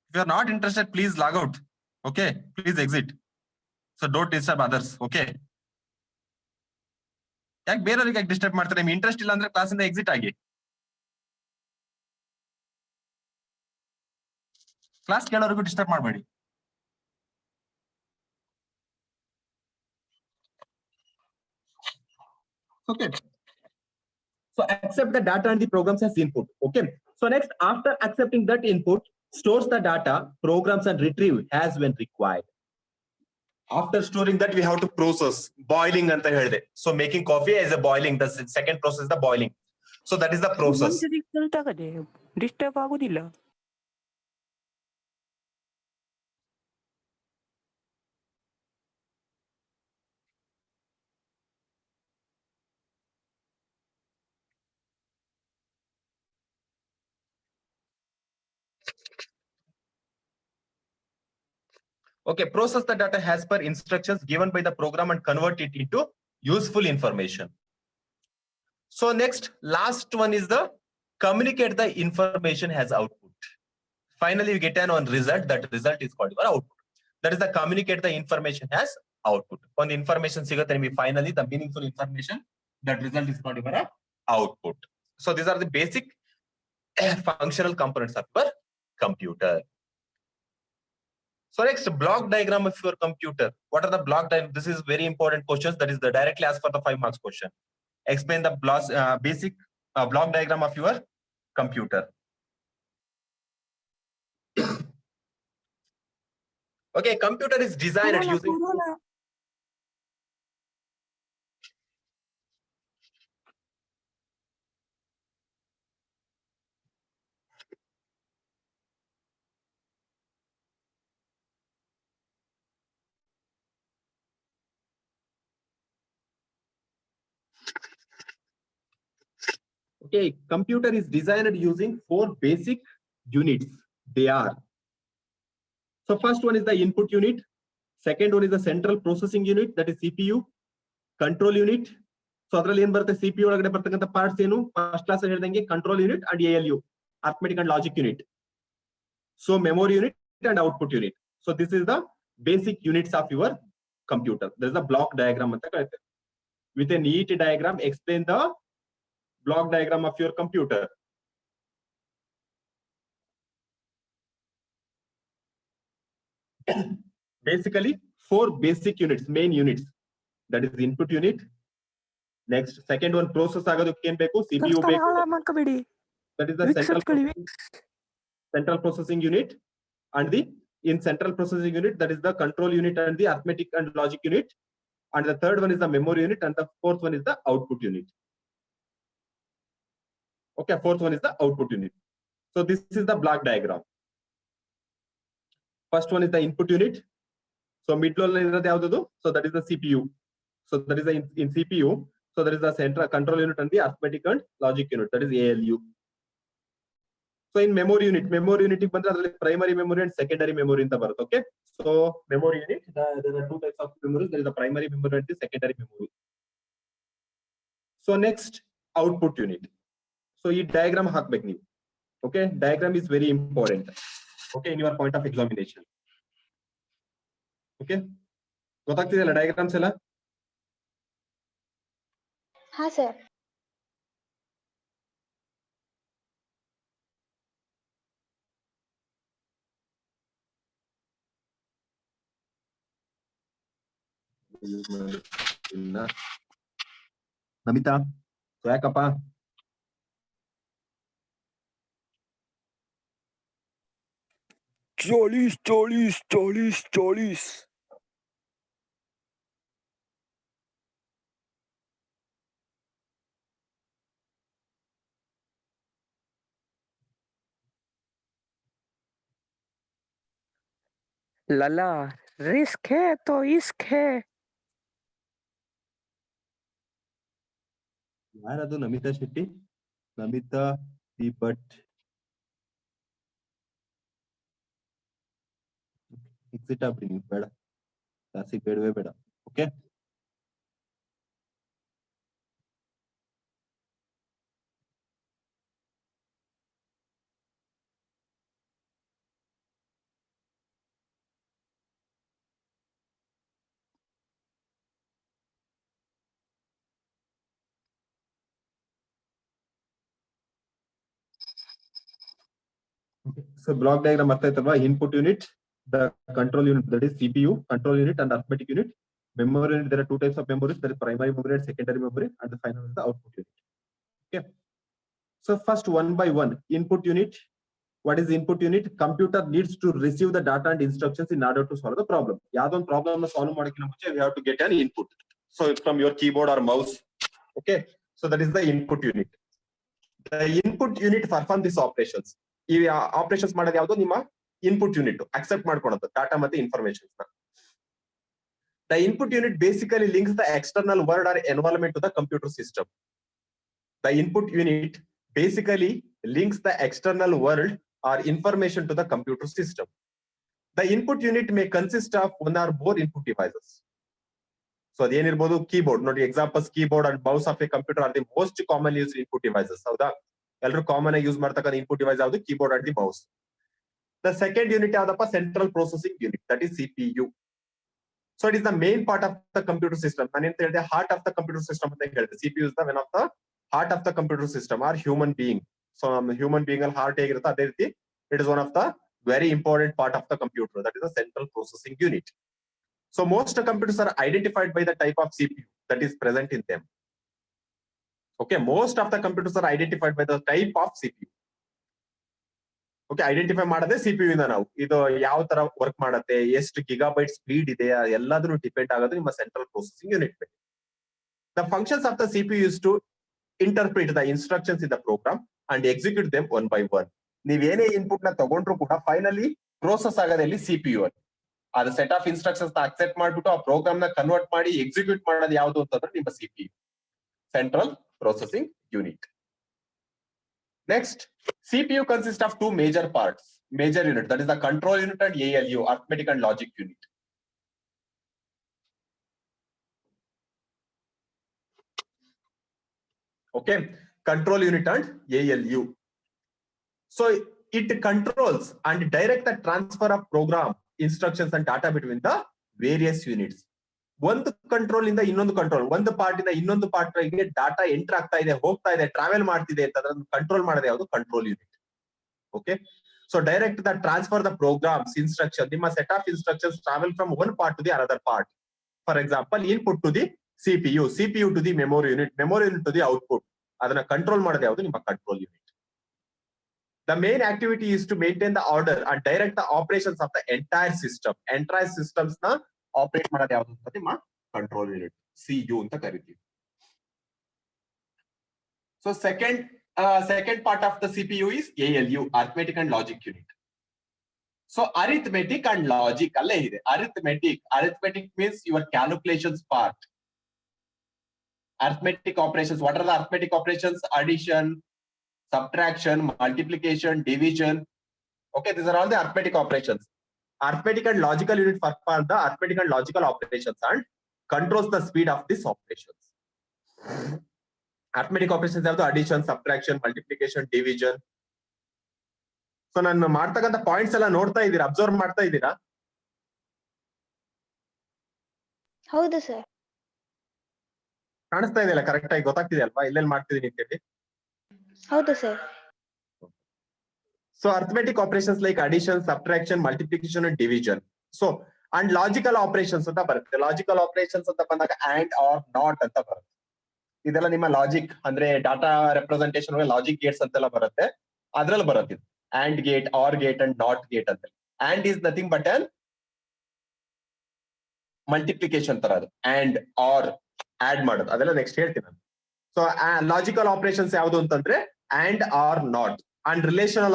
If you are not interested, please log out. Okay, please exit. So don't disturb others. Okay. ಯಾಕೆ ಬೇರೆಯವ್ರಿಗೆ ಯಾಕೆ ಡಿಸ್ಟರ್ಬ್ ಮಾಡ್ತಾರೆ? ನಿಮ್ಗೆ ಇಂಟ್ರೆಸ್ಟ್ ಇಲ್ಲ ಅಂದ್ರೆ ಕ್ಲಾಸಿಂದ ಎಕ್ಸಿಟ್ ಆಗಿ. ಕ್ಲಾಸ್ ಕೇಳೋರಿಗೂ ಡಿಸ್ಟರ್ಬ್ ಮಾಡಬೇಡಿ. Okay. So accept the data and the programs as input. Okay. So next, after accepting that input, stores the data, programs and retrieve as when required. After storing that, we have to process boiling anta helde. So making coffee is a boiling. The second process is the boiling. So that is the process. ತಗದೆ disturb ಆಗುದಿಲ್ಲ. Okay, process the data as per instructions given by the program and convert it into useful information. So next, last one is the communicate the information as output. Finally, you get one result. That result is called your output. That is the communicate the information as output. On the information sigatte niಮಗೆ finally the meaningful information. That result is called your output. So these are the basic functional components of your computer. So next, block diagram of your computer. What are the block diagram? This is very important questions. That is the directly asked for the 5 marks question. Explain the basic block diagram of your computer. Okay, computer is designed using. Okay, computer is designed using 4 basic units. They are, so first one is the input unit, second one is the central processing unit, that is CPU, control unit. So ಅದರಲ್ಲಿ ಏನ್ ಬರುತ್ತೆ, CPU ಒಳಗಡೆ ಬರ್ತಕ್ಕಂಥ parts ಏನು, first class ಹೇಳಿದಂಗೆ control unit and ALU, arithmetic and logic unit. So memory unit and output unit. So this is the basic units of your computer. There is a block diagram ಅಂತ ಕರೀತಾರೆ. With a neat diagram explain the block diagram of your computer. Basically 4 basic units, main units, that is the input unit. Next, second one process ಆಗೋದಕ್ಕೆ ಏನ್ ಬೇಕು, CPU ಬೇಕು, ಮಾಡ್ಕೋಬೇಡಿ. that is the central processing unit. And the in central processing unit, that is the control unit and the arithmetic and logic unit. And the third one is the memory unit, and the fourth one is the output unit. Okay, fourth one is the output unit. So this is the block diagram. First one is the input unit. So middle is the, so that is the CPU. So that is the in CPU. So there is the central control unit and the arithmetic and logic unit, that is ALU. So in memory unit ಬಂದ್ರೆ primary memory and secondary memory ಅಂತ ಬರುತ್ತೆ. Okay, so memory unit, there are 2 types of memory. There is the primary memory and the secondary memory. So next, output unit. So ಈ diagram ಹಾಕ್ಬೇಕು ನೀವು. Okay, diagram is very important. Okay, in your point of examination. Okay, ಗೊತ್ತಾಗ್ತಿದೆಯಲ್ಲ diagrams ಎಲ್ಲ? ಹಾ sir. Namita ಯಾಕಪ್ಪ? Cholis. लला, risk है तो इश्क है. ಯಾರದು? ನಮಿತಾ ಶೆಟ್ಟಿ, ನಮಿತಾ ದಿ ಭಟ್. ಎಕ್ಸಿಟ್ ಆಗ್ಬಿಡಿ ನೀವು, ಬೇಡ, ಕ್ಲಾಸಿಗೆ ಬೇಡವೇ ಬೇಡ. ಓಕೆ, so block diagram ಅರ್ಥ ಆಯ್ತಲ್ವಾ? Input unit, the control unit, that is CPU, control unit and arithmetic unit. Memory unit, there are 2 types of memories, there is primary memory and secondary memory, and the final is the output unit. Okay, so first one by one. Input unit. What is input unit? Computer needs to receive the data and instructions in order to solve the problem. ಯಾವ್ದೋ ಒಂದು problem solve ಮಾಡೋಕ್ಕಿಂತ ಮುಂಚೆ we have to get an input. So from your keyboard or mouse. Okay, so that is the input unit. The input unit perform these operations. ಈ operations ಮಾಡೋದು ಯಾವುದು? ನಿಮ್ಮ input unit accept ಮಾಡ್ಕೊಳ್ಳೋದು data ಮತ್ತೆ informations ನ. The input unit basically links the external world or environment to the computer system. The input unit basically links the external world or information to the computer system. The input unit may consist of 1 or more input devices. So ಅದೇನಿರ್ಬೋದು, keyboard ನೋಡಿ, examples keyboard and mouse of a computer are the most common use input devices. ಹೌದಾ? ಎಲ್ಲರೂ common ಆಗಿ use ಮಾಡ್ತಕ್ಕಂಥ input device ಯಾವುದು? Keyboard and the mouse. The second unit ಯಾವ್ದಪ್ಪ? Central processing unit, that is CPU. So it is the main part of the computer system. ನಾನು ಎಂತ ಹೇಳಿದೆ? Heart of the computer system ಅಂತ ಹೇಳಿದೆ. CPU is the one of the heart of the computer system or human being. So human being ಅಲ್ಲಿ heart ಹೇಗಿರುತ್ತೆ ಅದೇ ರೀತಿ it is one of the very important part of the computer, that is the central processing unit. So most computers are identified by the type of CPU that is present in them. Okay, most of the computers are identified by the type of CPU. Okay, identify ಮಾಡೋದೇ CPU ಇಂದ ನಾವು. ಇದು ಯಾವ ತರ work ಮಾಡುತ್ತೆ, ಎಷ್ಟು gigabyte speed ಇದೆ, ಎಲ್ಲಾದ್ರೂ ಡಿಪೆಂಡ್ ಆಗೋದು ನಿಮ್ಮ ಸೆಂಟ್ರಲ್ ಪ್ರೊಸೆಸಿಂಗ್ ಯೂನಿಟ್ ಮೇಲೆ. The functions of the CPU is to interpret the instructions in the program and execute them one by one. ನೀವೇನೇ ಇನ್ಪುಟ್ ನ ತಗೊಂಡ್ರು ಕೂಡ ಫೈನಲಿ ಪ್ರೋಸೆಸ್ ಆಗೋದಲ್ಲಿ CPU ಅಲ್ಲಿ. ಅದು ಸೆಟ್ ಆಫ್ ಇನ್ಸ್ಟ್ರಕ್ಷನ್ಸ್ ನ ಅಕ್ಸೆಪ್ಟ್ ಮಾಡ್ಬಿಟ್ಟು ಆ ಪ್ರೋಗ್ರಾಮ್ ನ ಕನ್ವರ್ಟ್ ಮಾಡಿ ಎಕ್ಸಿಕ್ಯೂಟ್ ಮಾಡೋದು ಯಾವುದು ಅಂತಂದ್ರೆ ನಿಮ್ಮ CPU, central processing unit. Next, CPU consists of two major parts, major unit, that is the control unit and ALU, arithmetic and logic unit. Okay, control unit and ALU. So it controls and direct the transfer of program, instructions and data between the various units. ಒಂದು control ಇಂದ ಇನ್ನೊಂದು control, ಒಂದು part ಇಂದ ಇನ್ನೊಂದು part ಗೆ data enter ಆಗ್ತಾ ಇದೆ, ಹೋಗ್ತಾ ಇದೆ, ಟ್ರಾವೆಲ್ ಮಾಡ್ತಿದೆ ಅಂತ ಅದನ್ನು ಕಂಟ್ರೋಲ್ ಮಾಡೋದು ಯಾವುದು? Control unit. Okay, so direct the transfer the programs, instruction, ನಿಮ್ಮ set of instructions travel from one part to the another part. For example, input to the CPU, CPU to the memory unit, memory unit to the output. ಅದನ್ನ control ಮಾಡೋದು ಯಾವುದು? ನಿಮ್ಮ control unit. The main activity is to maintain the order and direct the operations of the entire system. Entire systems na operate ಮಾಡೋದು ಯಾವುದು ಅಂತ ನಿಮ್ಮ control unit, CU ಅಂತ ಕರಿತೀವಿ. So second part of the CPU is ALU, arithmetic and logic unit. So arithmetic and logic ಅಲ್ಲೇ ಇದೆ. Arithmetic means your calculations part. Arithmetic operations, what are the arithmetic operations? Addition, subtraction, multiplication, division. Okay, these are all the arithmetic operations. Arithmetic and logical unit perform the arithmetic and logical operations and controls the speed of these operations. Arithmetic operations have the addition, subtraction, multiplication, division. So ನಾನು ಮಾಡ್ತಕ್ಕಂಥ points ಎಲ್ಲ ನೋಡ್ತಾ ಇದ್ದೀರಾ, observe ಮಾಡ್ತಾ ಇದ್ದೀರಾ? ಹೌದು sir. ಕಾಣಿಸ್ತಾ ಇದೆಯಲ್ಲ, ಕರೆಕ್ಟ್ ಆಗಿ ಗೊತ್ತಾಗ್ತಿದೆ ಅಲ್ವಾ ಎಲ್ಲೆಲ್ಲಿ ಮಾಡ್ತಿದ್ದೀನಿ ಅಂತ ಹೇಳಿ? ಹೌದು sir. So arithmetic operations like addition, subtraction, multiplication and division. So and logical operations ಅಂತ ಬರುತ್ತೆ. Logical operations ಅಂತ ಬಂದಾಗ and or not ಅಂತ ಬರುತ್ತೆ. ಇದೆಲ್ಲ ನಿಮ್ಮ ಲಾಜಿಕ್ ಅಂದ್ರೆ ಡಾಟಾ ರೆಪ್ರೆಸೆಂಟೇಷನ್ ಲಾಜಿಕ್ ಗೇಟ್ಸ್ ಅಂತೆಲ್ಲ ಬರುತ್ತೆ, ಅದ್ರಲ್ಲಿ ಬರುತ್ತೆ. and gate, or gate and not gate ಅಂತ. and is nothing but an multiplication ತರ ಅದು. and or add ಮಾಡೋದು ಅದೆಲ್ಲ ನೆಕ್ಸ್ಟ್ ಹೇಳ್ತೀನಿ ನಾನು. ಸೊ ಲಾಜಿಕಲ್ ಆಪರೇಷನ್ಸ್ ಯಾವುದು ಅಂತಂದ್ರೆ and or not. And relational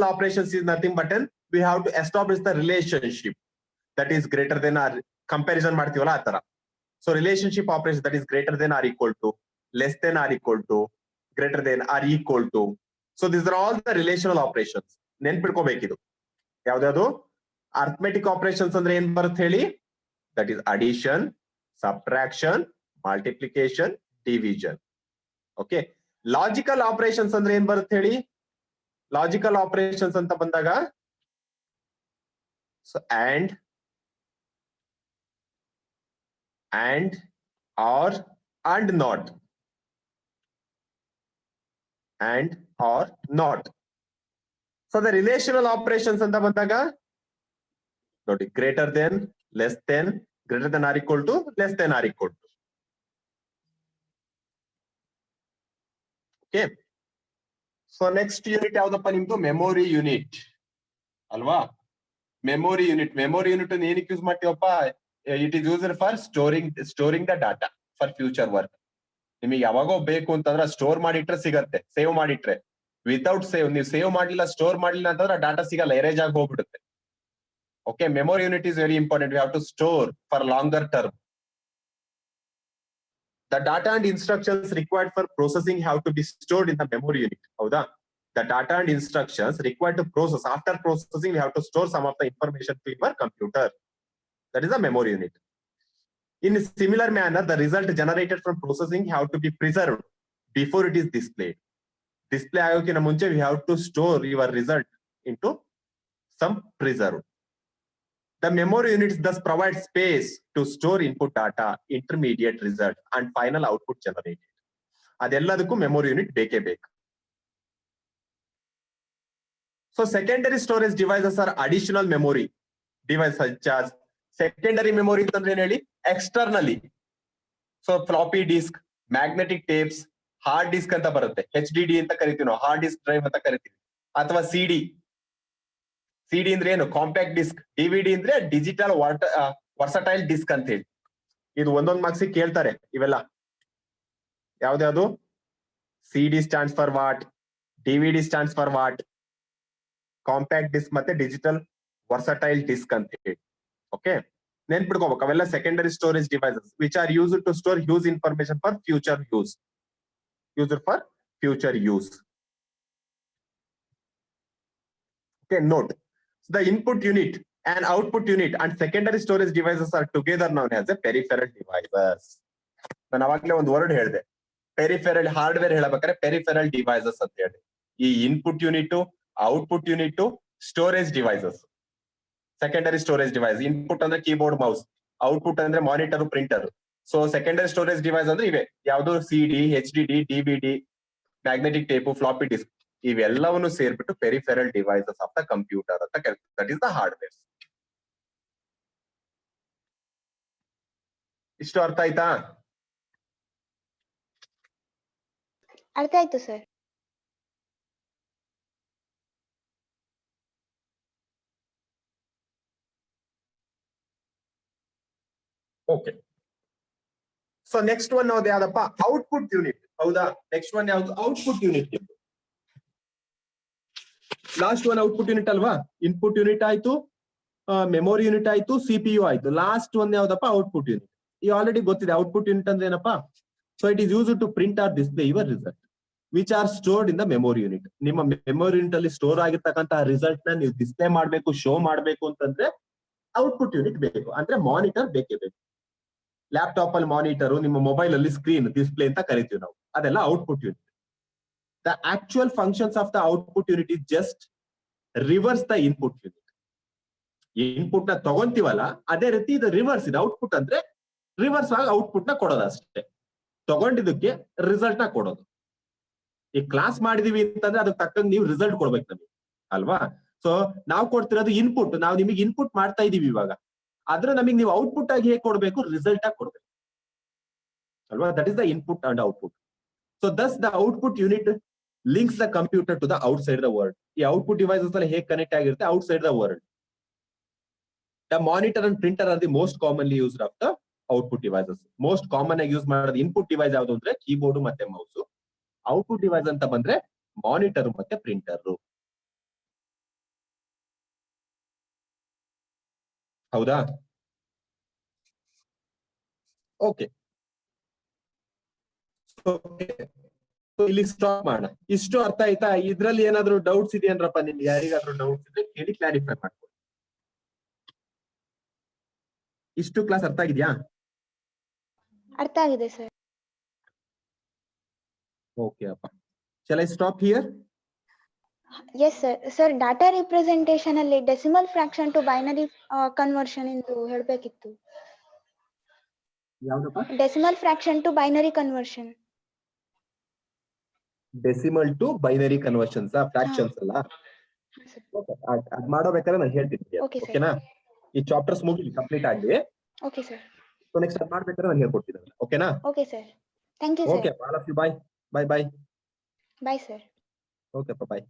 operations is nothing but an we have to establish the relationship that is greater than or comparison ಮಾಡ್ತೀವಲ್ಲ ಆ ತರ. So relationship operation that is greater than or equal to, less than or equal to, greater than or equal to. So these are all the relational operations. ನೆನ್ಪಿಡ್ಕೋಬೇಕಿದು ಯಾವ್ದಾದ್ರು. arithmetic operations ಅಂದ್ರೆ ಏನ್ ಬರುತ್ತೆ ಹೇಳಿ? that is addition, subtraction, multiplication, division. okay, logical operations ಅಂದ್ರೆ ಏನ್ ಬರುತ್ತೆ ಹೇಳಿ? Logical operations ಅಂತ ಬಂದಾಗ so and or and not, and or not. So the relational operations ಅಂತ ಬಂದಾಗ ನೋಡಿ, greater than, less than, greater than or equal to, less than or equal to. Okay, so next unit ಯಾವ್ದಪ್ಪ ನಿಮ್ದು? Memory unit ಅಲ್ವಾ? Memory unit ಏನಕ್ಕೆ use ಮಾಡ್ತೀವಪ್ಪ? It is used for storing the data for future work. ನಿಮಗೆ ಯಾವಾಗೋ ಬೇಕು ಅಂತಂದ್ರೆ store ಮಾಡಿಟ್ರೆ ಸಿಗತ್ತೆ, ಸೇವ್ ಮಾಡಿಟ್ರೆ. ವಿತೌಟ್ ನೀವು ಸೇವ್ ಮಾಡ್ಲಿಲ್ಲ, ಸ್ಟೋರ್ ಮಾಡ್ಲಿಲ್ಲ ಅಂತಂದ್ರೆ ಡಾಟಾ ಸಿಗಲ್ಲ, ಎರೇಜ್ ಆಗಿ ಹೋಗ್ಬಿಡುತ್ತೆ. Okay, memory unit is very important. We have to store for longer term. The data and instructions required for processing have to be stored in the memory unit. ಹೌದಾ? The data and instructions required to process, after processing we have to store some of the information to your computer. That is a memory unit. In a similar manner, the result generated from processing have to be preserved before it is displayed. Display ಆಗೋಕ್ಕಿಂತ ಮುಂಚೆ we have to store your result into some preserved. The memory units thus provide space to store input data, intermediate result and final output generated. ಅದೆಲ್ಲದಕ್ಕೂ memory unit ಬೇಕೇ ಬೇಕು. So secondary storage devices are additional memory devices such as secondary memory ಅಂತಂದ್ರೆ ಏನ್ ಹೇಳಿ? externally. So floppy disk, magnetic tapes, hard disk ಅಂತ ಬರುತ್ತೆ, HDD ಅಂತ ಕರಿತೀವಿ ನಾವು, ಹಾರ್ಡ್ ಡಿಸ್ಕ್ ಡ್ರೈವ್ ಅಂತ ಕರಿತೀವಿ. ಅಥವಾ ಸಿಡಿ ಅಂದ್ರೆ ಏನು? Compact disc. ಡಿವಿಡಿ ಅಂದ್ರೆ ಡಿಜಿಟಲ್ ವರ್ಸಟೈಲ್ ಡಿಸ್ಕ್ ಅಂತ ಹೇಳಿ. ಇದು ಒಂದೊಂದು ಮಾರ್ಕ್ಸ್ ಕೇಳ್ತಾರೆ ಇವೆಲ್ಲ. ಯಾವ್ದು? CD stands for what, DVD stands for what, compact disc ಮತ್ತೆ ಡಿಜಿಟಲ್ ವರ್ಸಟೈಲ್ ಡಿಸ್ಕ್ ಅಂತ ಹೇಳಿ. ಓಕೆ, ನೆನ್ಪಿಡ್ಕೋಬೇಕು ಅವೆಲ್ಲ secondary storage devices which are used to store huge information for future use. future use. Okay, note. The input unit and output unit and secondary storage devices are together known as a peripheral devices. ನಾನು ಅವಾಗಲೇ ಒಂದು word ಹೇಳಿದೆ, peripheral hardware ಹೇಳಬೇಕಾದ್ರೆ peripheral devices ಅಂತ ಹೇಳಿ. ಈ input unit, output unit, storage devices, secondary storage device. Input ಅಂದ್ರೆ keyboard mouse, output ಅಂದ್ರೆ monitor printer. So secondary storage device ಅಂದ್ರೆ ಇವೆ ಯಾವುದು, CD, HDD, DVD, magnetic tape, floppy disk, ಇವೆಲ್ಲವನ್ನು ಸೇರ್ಬಿಟ್ಟು peripheral devices of the computer ಅಂತ ಕರೀತಾರೆ. That is the hardware. ಇಷ್ಟು ಅರ್ಥ ಆಯ್ತಾ? ಅರ್ಥ ಆಯ್ತು sir. Okay. So next one ಯಾವ್ದು ಯಾವ್ದಪ್ಪ, ಔಟ್ಪುಟ್ ಯೂನಿಟ್. ಹೌದಾ, ನೆಕ್ಸ್ಟ್ ಒನ್ ಯಾವ್ದು, output unit. Last one output unit ಅಲ್ವಾ? ಇನ್ಪುಟ್ ಯೂನಿಟ್ ಆಯ್ತು, ಮೆಮೊರಿ ಯೂನಿಟ್ ಆಯ್ತು, CPU ಆಯ್ತು. ಲಾಸ್ಟ್ ಒನ್ ಯಾವ್ದಪ್ಪ, ಔಟ್ಪುಟ್ ಯೂನಿಟ್. ಈ ಆಲ್ರೆಡಿ ಗೊತ್ತಿದೆ ಔಟ್ಪುಟ್ ಯೂನಿಟ್ ಅಂದ್ರೆ ಏನಪ್ಪಾ. So it is used to print or display your result which are stored in the memory unit. ನಿಮ್ಮ ಮೆಮೊರಿ ಯೂನಿಟ್ ಅಲ್ಲಿ ಸ್ಟೋರ್ ಆಗಿರ್ತಕ್ಕಂತಹ ರಿಸಲ್ಟ್ ನ ನೀವು ಡಿಸ್ಪ್ಲೇ ಮಾಡ್ಬೇಕು, ಶೋ ಮಾಡ್ಬೇಕು ಅಂತಂದ್ರೆ ಔಟ್ಪುಟ್ ಯೂನಿಟ್ ಬೇಕು. ಅಂದ್ರೆ ಮಾನಿಟರ್ ಬೇಕೇ ಬೇಕು. ಲ್ಯಾಪ್ಟಾಪ್ ಅಲ್ಲಿ ಮಾನಿಟರ್, ನಿಮ್ಮ ಮೊಬೈಲ್ ಅಲ್ಲಿ ಸ್ಕ್ರೀನ್ ಡಿಸ್ಪ್ಲೇ ಅಂತ ಕರಿತೀವಿ ನಾವು, ಅದೆಲ್ಲ output unit. The actual functions of the output unit is just reverse the input unit. Input ನ ತಗೊಂತೀವಲ್ಲ ಅದೇ ರೀತಿ ಇದು ರಿವರ್ಸ್ ಇದೆ. ಔಟ್ಪುಟ್ ಅಂದ್ರೆ ರಿವರ್ಸ್ ಆಗಿ ಔಟ್ಪುಟ್ ನ ಕೊಡೋದು ಅಷ್ಟೇ, ತಗೊಂಡಿದ್ದಕ್ಕೆ ರಿಸಲ್ಟ್ ನ ಕೊಡೋದು. ಈ ಕ್ಲಾಸ್ ಮಾಡಿದೀವಿ ಅಂತಂದ್ರೆ ಅದಕ್ಕೆ ತಕ್ಕಂಗೆ ನೀವು ರಿಸಲ್ಟ್ ಕೊಡ್ಬೇಕು ನಮಗೆ ಅಲ್ವಾ. ಸೊ ನಾವು ಕೊಡ್ತಿರೋದು ಇನ್ಪುಟ್, ನಾವು ನಿಮಗೆ ಇನ್ಪುಟ್ ಮಾಡ್ತಾ ಇದೀವಿ ಇವಾಗ, ಆದ್ರೆ ನಮಗೆ ನೀವು ಔಟ್ಪುಟ್ ಆಗಿ ಹೇಗೆ ಕೊಡ್ಬೇಕು, ರಿಸಲ್ಟ್ ಆಗಿ ಕೊಡ್ಬೇಕು ಅಲ್ವಾ. That is the input and output. So thus the output unit links the computer to the outside the world. ಈ ಔಟ್ಪುಟ್ ಡಿವೈಸಸ್ ಅಲ್ಲಿ ಹೇಗೆ ಕನೆಕ್ಟ್ ಆಗಿರುತ್ತೆ outside the world. The monitor and printer are the most commonly used of the output devices. Most common ಆಗಿ use ಮಾಡೋದು input device ಯಾವುದು ಅಂದ್ರೆ keyboard ಮತ್ತೆ mouse. Output device ಅಂತ ಬಂದ್ರೆ ಮಾನಿಟರ್ ಮತ್ತೆ ಪ್ರಿಂಟರ್. ಹೌದಾ? ಓಕೆ, ಇಲ್ಲಿ ಸ್ಟಾಪ್ ಮಾಡೋಣ. ಇಷ್ಟು ಅರ್ಥ ಆಯ್ತಾ? ಇದ್ರಲ್ಲಿ ಏನಾದ್ರು ಡೌಟ್ಸ್ ಇದೆಯೇನ್ರಪ್ಪ ನಿಮ್ಗೆ? ಯಾರಿಗಾದ್ರೂ ಡೌಟ್ಸ್ ಇದ್ರೆ ಕೇಳಿ ಕ್ಲಾರಿಫೈ ಮಾಡ್ಕೊಳ್ಳಿ. ಇಷ್ಟು ಕ್ಲಾಸ್ ಅರ್ಥ ಆಗಿದ್ಯಾ? ಅರ್ಥ ಆಗಿದೆ ಸರ್. ಓಕೆ ಅಪ್ಪ, shall I stop here? Yes sir. Sir data representation ಅಲ್ಲಿ decimal fraction to binary conversion ಎಂದು ಹೇಳಬೇಕಿತ್ತು. ಯಾವ್ದಪ್ಪ? Decimal fraction to binary conversion. Decimal to binary conversions fractions ಅಲ್ಲ? ಅದ್ ಮಾಡೋಬೇಕಾದ್ರೆ ನಾನು ಹೇಳ್ತೀನಿ. Okay, sir. ಓಕೆನಾ? ಈ ಚಾಪ್ಟರ್ಸ್ ಮುಗಿಲಿ, ಕಂಪ್ಲೀಟ್ ಆಗಲಿ. Okay sir. ಸೊ ನೆಕ್ಸ್ಟ್ ಅದ್ ಮಾಡ್ಬೇಕಾದ್ರೆ ನಾನು ಹೇಳ್ಕೊಡ್ತೀನಿ. ಓಕೆನಾ? Okay sir. Thank you okay, sir. All of you, bye bye bye. Bye sir. Okay, bye.